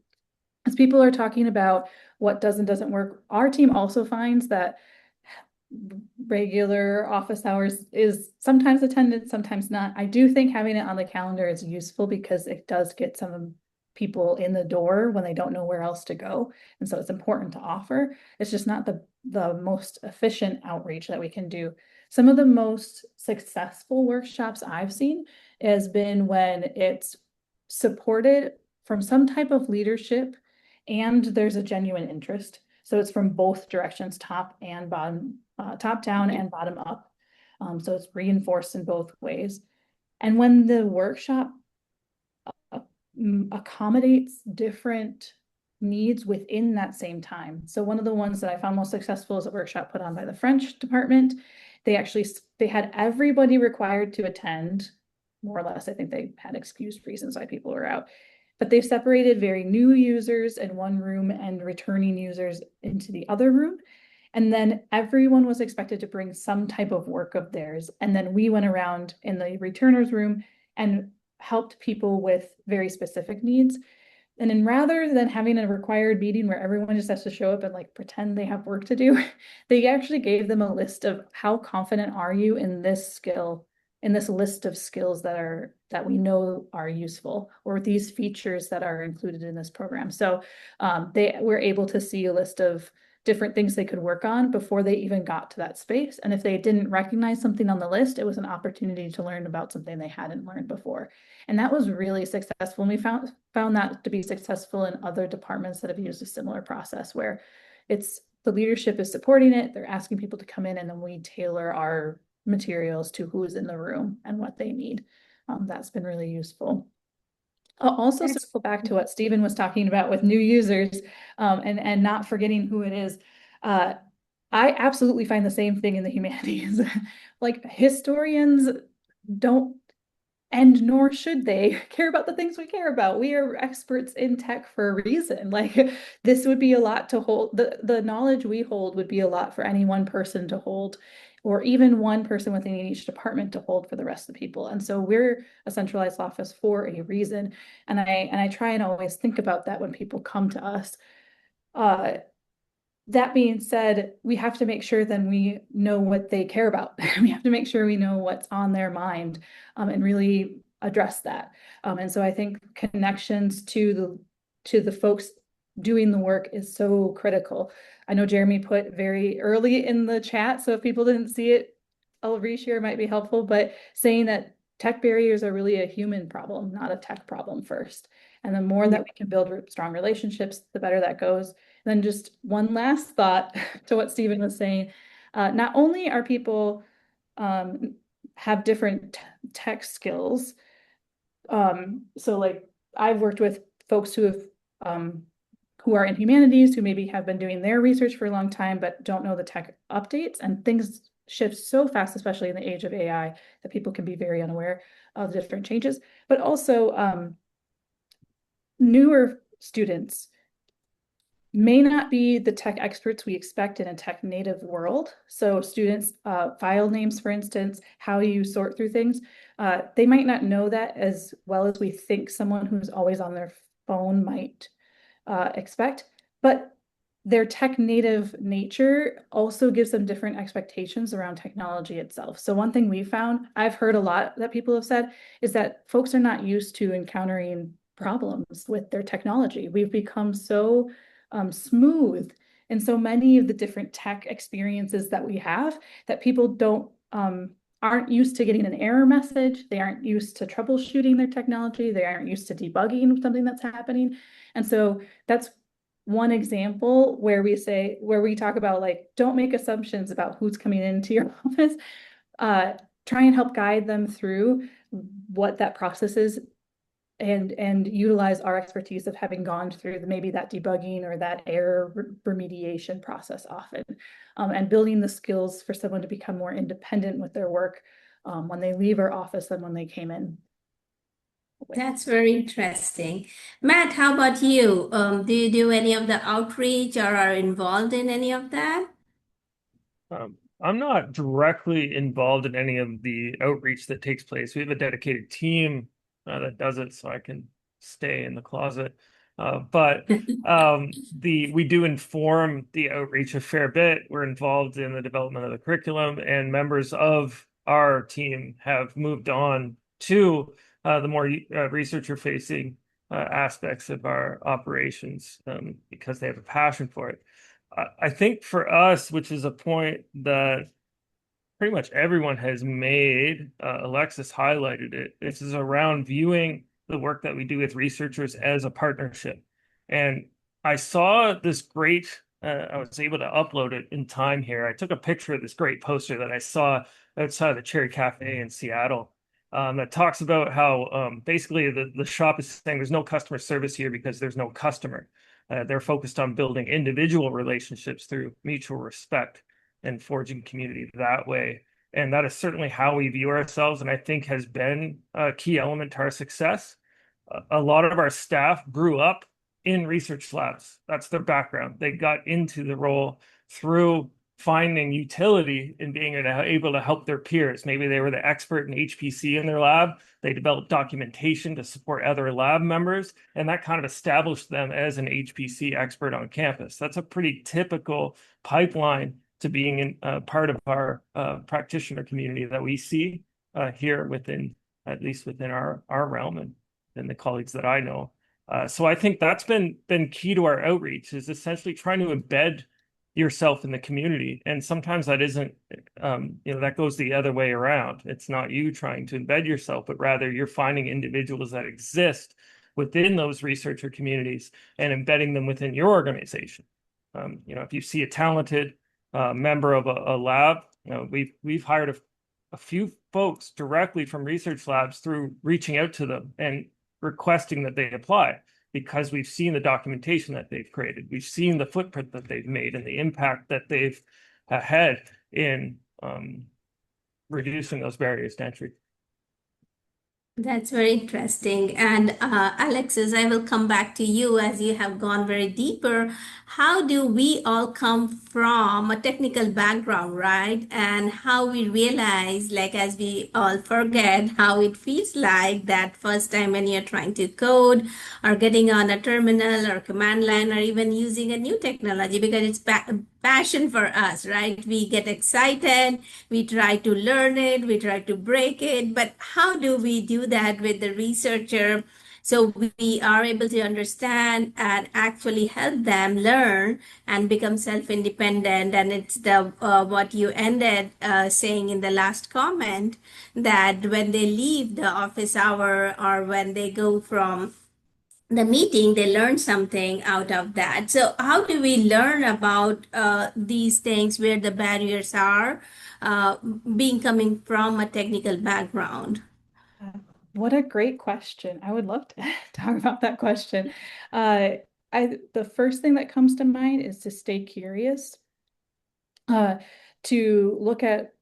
As people are talking about what does and doesn't work, our team also finds that regular office hours is sometimes attended, sometimes not. I do think having it on the calendar is useful because it does get some people in the door when they don't know where else to go. And so it's important to offer. It's just not the most efficient outreach that we can do. Some of the most successful workshops I've seen has been when it's supported from some type of leadership and there's a genuine interest. So it's from both directions, top and bottom, top down and bottom up. So it's reinforced in both ways. And when the workshop accommodates different needs within that same time. So one of the ones that I found most successful is a workshop put on by the French department. They had everybody required to attend, more or less. I think they had excused reasons why people were out. But they've separated very new users in one room and returning users into the other room. And then everyone was expected to bring some type of work of theirs. And then we went around in the returners room and helped people with very specific needs. And then rather than having a required meeting where everyone just has to show up and like pretend they have work to do, they actually gave them a list of how confident are you in this skill, in this list of skills that we know are useful, or these features that are included in this program. So they were able to see a list of different things they could work on before they even got to that space. And if they didn't recognize something on the list, it was an opportunity to learn about something they hadn't learned before. And that was really successful. And we found that to be successful in other departments that have used a similar process where it's the leadership is supporting it. They're asking people to come in and then we tailor our materials to who's in the room and what they need. That's been really useful. I'll also circle back to what Stephen was talking about with new users and not forgetting who it is. I absolutely find the same thing in the humanities. Like historians don't, and nor should they, care about the things we care about. We are experts in tech for a reason. Like this would be a lot to hold. The knowledge we hold would be a lot for any one person to hold, or even one person within each department to hold for the rest of the people. And so we're a centralized office for a reason. And I try and always think about that when people come to us. That being said, we have to make sure then we know what they care about. We have to make sure we know what's on their mind and really address that. And so I think connections to the folks doing the work is so critical. I know Jeremy put very early in the chat, so if people didn't see it, I'll reshare, might be helpful, but saying that tech barriers are really a human problem, not a tech problem first. And the more that we can build strong relationships, the better that goes. And then just one last thought to what Stephen was saying. Not only are people have different tech skills, so like I've worked with folks who are in humanities, who maybe have been doing their research for a long time, but don't know the tech updates, and things shift so fast, especially in the age of AI, that people can be very unaware of the different changes. But also newer students may not be the tech experts we expect in a tech native world. So students, file names, for instance, how you sort through things, they might not know that as well as we think someone who's always on their phone might expect. But their tech native nature also gives them different expectations around technology itself. So one thing we found, I've heard a lot that people have said, is that folks are not used to encountering problems with their technology. We've become so smooth in so many of the different tech experiences that we have that people don't aren't used to getting an error message. They aren't used to troubleshooting their technology. They aren't used to debugging something that's happening. And so that's one example where we talk about like, don't make assumptions about who's coming into your office. Try and help guide them through what that process is, and utilize our expertise of having gone through maybe that debugging or that error remediation process often, and building the skills for someone to become more independent with their work when they leave our office than when they came in. That's very interesting. Matt, how about you? Do you do any of the outreach or are involved in any of that? I'm not directly involved in any of the outreach that takes place. We have a dedicated team that does it, so I can stay in the closet. But we do inform the outreach a fair bit. We're involved in the development of the curriculum, and members of our team have moved on to the more researcher-facing aspects of our operations because they have a passion for it. I think for us, which is a point that pretty much everyone has made, Alexis highlighted it, this is around viewing the work that we do with researchers as a partnership. And I saw this great, I was able to upload it in time here. I took a picture of this great poster that I saw outside the Cherry Cafe in Seattle. That talks about how basically the shop is saying there's no customer service here because there's no customer. They're focused on building individual relationships through mutual respect and forging community that way. And that is certainly how we view ourselves, and I think has been a key element to our success. A lot of our staff grew up in research labs. That's their background. They got into the role through finding utility in being able to help their peers. Maybe they were the expert in HPC in their lab. They developed documentation to support other lab members, and that kind of established them as an HPC expert on campus. That's a pretty typical pipeline to being in part of our practitioner community that we see here within, at least within our realm and the colleagues that I know. So I think that's been key to our outreach, is essentially trying to embed yourself in the community. And sometimes that isn't, that goes the other way around. It's not you trying to embed yourself, but rather you're finding individuals that exist within those researcher communities and embedding them within your organization. If you see a talented member of a lab, we've hired a few folks directly from research labs through reaching out to them and requesting that they apply, because we've seen the documentation that they've created. We've seen the footprint that they've made and the impact that they've had in reducing those barriers to entry. That's very interesting. And Alexis, I will come back to you as you have gone very deeper. How do we all come from a technical background, right? And how we realize, like, as we all forget how it feels like that first time when you're trying to code or getting on a terminal or command line or even using a new technology, because it's passion for us, right? We get excited, we try to learn it, we try to break it, but how do we do that with the researcher So we are able to understand and actually help them learn and become self-independent. And it's the what you ended saying in the last comment, that when they leave the office hour or when they go from the meeting, they learn something out of that. So how do we learn about these things where the barriers are, being coming from a technical background? Uh, What a great question. I would love to talk about that question. Uh, the first thing that comes to mind is to stay curious, uh, to look at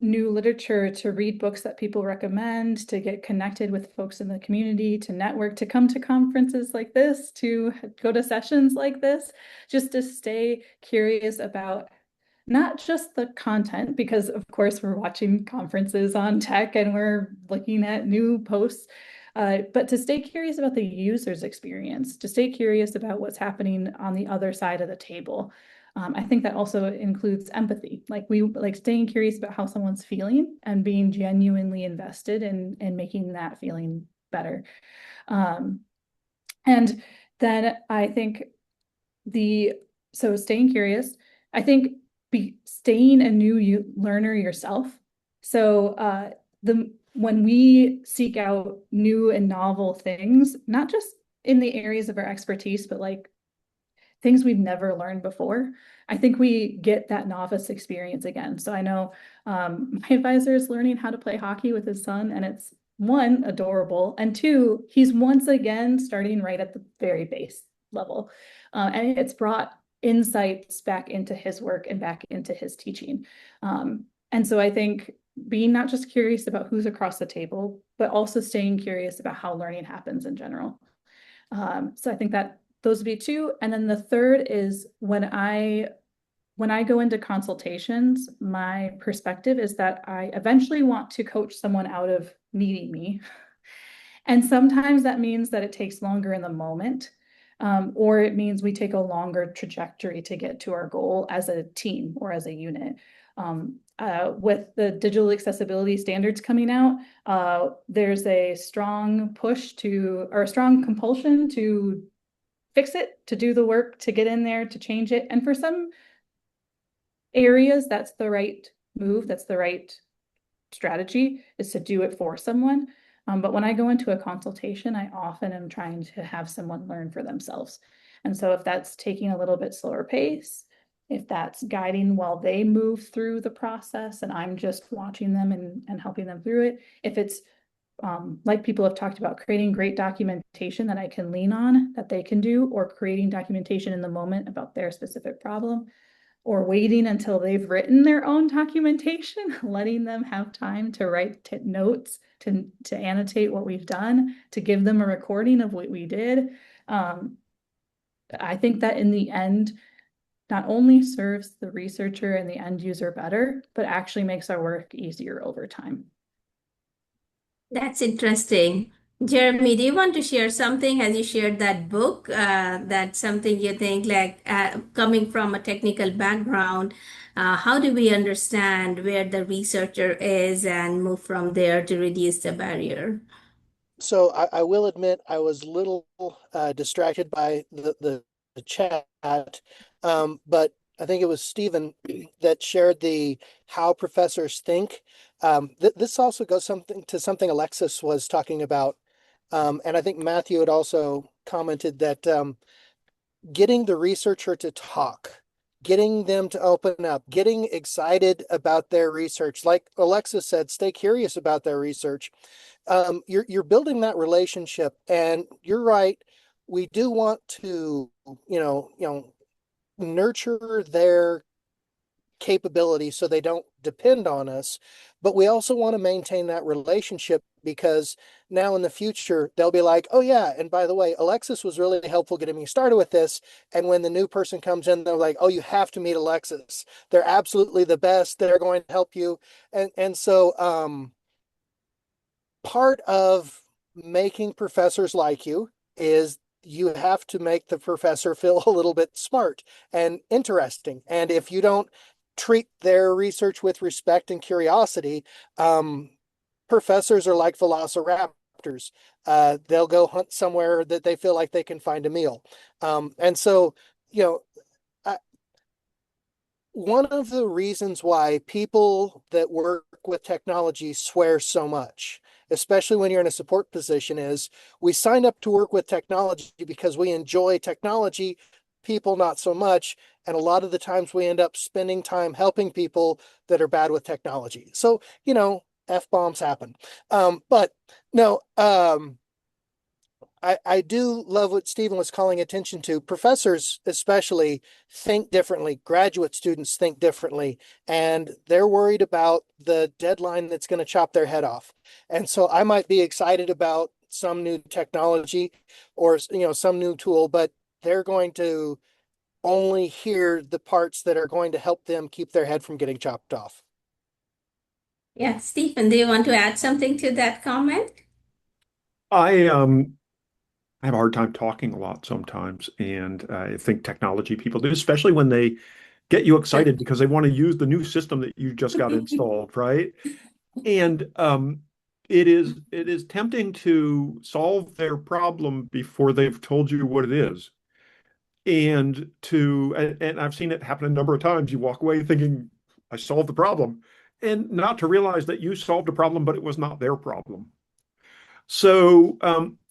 new literature, to read books that people recommend, to get connected with folks in the community, to network, to come to conferences like this, to go to sessions like this, just to stay curious about not just the content, because of course we're watching conferences on tech and we're looking at new posts, but to stay curious about the user's experience, to stay curious about what's happening on the other side of the table. I think that also includes empathy, like we like staying curious about how someone's feeling and being genuinely invested in making that feeling better. Um, and then I think the so staying curious, I think be staying a new learner yourself. So the when we seek out new and novel things, not just in the areas of our expertise, but like things we've never learned before, I think we get that novice experience again. So I know my advisor is learning how to play hockey with his son, and it's one, adorable, and two, he's once again starting right at the very base level. And it's brought insights back into his work and back into his teaching. And so I think being not just curious about who's across the table, but also staying curious about how learning happens in general. So I think that those would be two. And then the third is when I go into consultations, my perspective is that I eventually want to coach someone out of needing me. And sometimes that means that it takes longer in the moment, or it means we take a longer trajectory to get to our goal as a team or as a unit. With the digital accessibility standards coming out, there's a strong push to, or a strong compulsion to fix it, to do the work, to get in there, to change it. And for some areas, that's the right move, that's the right strategy, is to do it for someone. But when I go into a consultation, I often am trying to have someone learn for themselves. And so if that's taking a little bit slower pace, if that's guiding while they move through the process and I'm just watching them and helping them through it, if it's like people have talked about, creating great documentation that I can lean on, that they can do, or creating documentation in the moment about their specific problem, or waiting until they've written their own documentation, letting them have time to write notes, to annotate what we've done, to give them a recording of what we did. I think that in the end, not only serves the researcher and the end user better, but actually makes our work easier over time. That's interesting. Jeremy, do you want to share something? As you shared that book, that's something you think like coming from a technical background, how do we understand where the researcher is and move from there to reduce the barrier? So I will admit I was a little distracted by the chat, but I think it was Stephen that shared the how professors think. This also goes something Alexis was talking about, and I think Matthew had also commented that getting the researcher to talk, getting them to open up, getting excited about their research, like Alexis said, stay curious about their research. You're building that relationship, and you're right. We do want to, nurture their capability so they don't depend on us, but we also want to maintain that relationship because now in the future they'll be like, oh yeah, and by the way, Alexis was really helpful getting me started with this. And when the new person comes in, they're like, oh, you have to meet Alexis. They're absolutely the best. They're going to help you. And so part of making professors like you is you have to make the professor feel a little bit smart and interesting. And if you don't treat their research with respect and curiosity, professors are like velociraptors. disruptors. They'll go hunt somewhere that they feel like they can find a meal. And so, you know, one of the reasons why people that work with technology swear so much, especially when you're in a support position, is we signed up to work with technology because we enjoy technology, people not so much. And a lot of the times we end up spending time helping people that are bad with technology. So, F-bombs happen. But no, I do love what Stephen was calling attention to. Professors, especially, think differently. Graduate students think differently, and they're worried about the deadline that's going to chop their head off. And so I might be excited about some new technology or, some new tool, but they're going to only hear the parts that are going to help them keep their head from getting chopped off. Yeah, Stephen, do you want to add something to that comment? I have a hard time talking a lot sometimes, and I think technology people do, especially when they get you excited because they want to use the new system that you just got installed, right? And it is tempting to solve their problem before they've told you what it is. And I've seen it happen a number of times. You walk away thinking, I solved the problem, and not to realize that you solved a problem, but it was not their problem. So,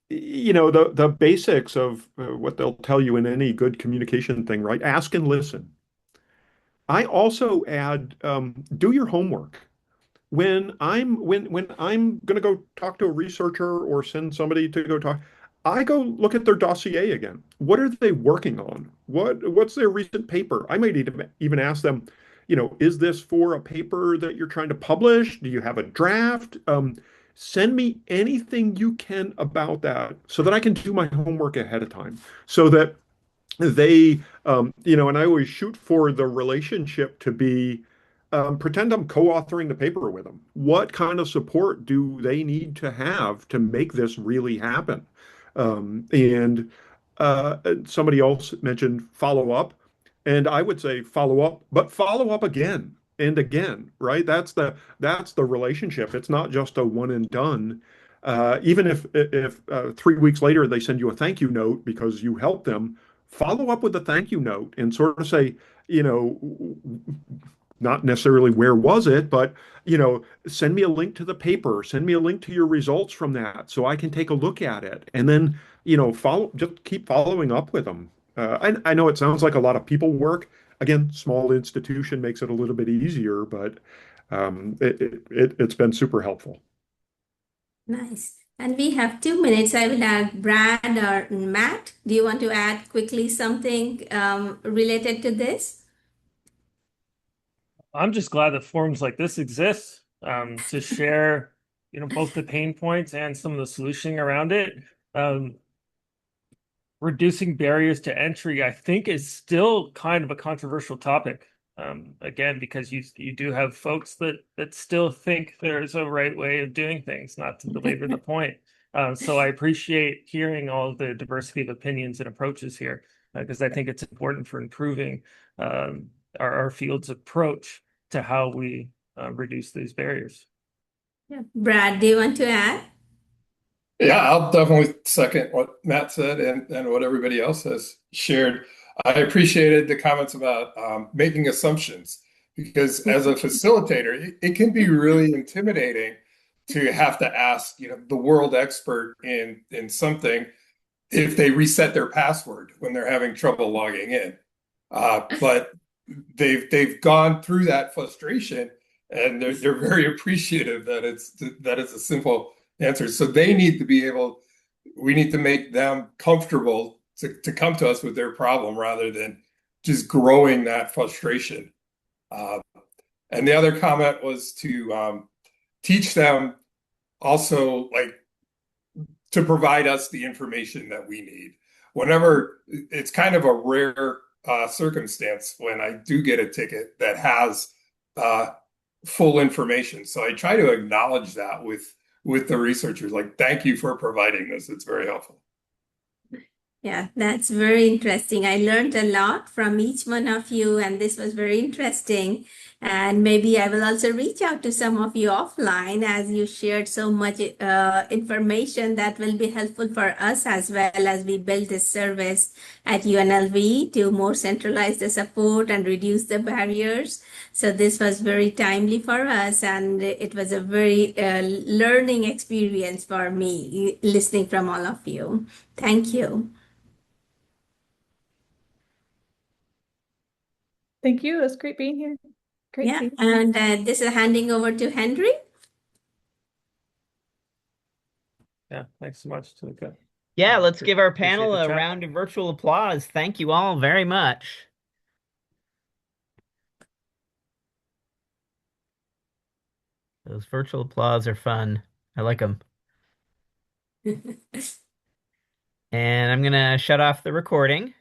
the basics of what they'll tell you in any good communication thing, right? Ask and listen. I also add, do your homework. When I'm going to go talk to a researcher or send somebody to go talk, I go look at their dossier again. What are they working on? What's their recent paper? I might even ask them, is this for a paper that you're trying to publish? Do you have a draft? Send me anything you can about that so that I can do my homework ahead of time so that and I always shoot for the relationship to be pretend I'm co-authoring the paper with them. What kind of support do they need to have to make this really happen? And somebody else mentioned follow up, and I would say follow up, but follow up again and again, right? That's the relationship. It's not just a one and done. Even if 3 weeks later they send you a thank you note because you helped them, follow up with a thank you note and sort of say, you know, not necessarily where was it, but send me a link to the paper, send me a link to your results from that so I can take a look at it. And then, just keep following up with them. I know it sounds like a lot of people work. Again, small institution makes it a little bit easier, but it's been super helpful. Nice. And we have 2 minutes. I will add Brad or Matt. Do you want to add quickly something related to this? I'm just glad that forums like this exist to share, both the pain points and some of the solutioning around it. Reducing barriers to entry, I think, is still kind of a controversial topic. Again, because you do have folks that still think there's a right way of doing things, not to belabor the point. So I appreciate hearing all the diversity of opinions and approaches here, because I think it's important for improving our field's approach to how we reduce these barriers. Yeah. Brad, do you want to add? Yeah, I'll definitely second what Matt said and what everybody else has shared. I appreciated the comments about making assumptions because as a facilitator, it can be really intimidating to have to ask, the world expert in something if they reset their password when they're having trouble logging in. But they've gone through that frustration and they're very appreciative that it's a simple answer. So they need to be able, we need to make them comfortable to come to us with their problem rather than just growing that frustration. And the other comment was to teach them also like to provide us the information that we need. Whenever it's kind of a rare circumstance when I do get a ticket that has full information. So I try to acknowledge that with the researchers, like, thank you for providing this. It's very helpful. Yeah, that's very interesting. I learned a lot from each one of you, and this was very interesting. And maybe I will also reach out to some of you offline as you shared so much information that will be helpful for us as well as we build this service at UNLV to more centralize the support and reduce the barriers. So this was very timely for us, and it was a very learning experience for me listening from all of you. Thank you. Thank you. It was great being here. Great Yeah, seeing you. and this is handing over to Henry. Yeah, thanks so much, Tulika. Yeah, let's give our Appreciate panel the a chat. round of virtual applause. Thank you all very much. Those virtual applause are fun. I like them. And I'm gonna shut off the recording.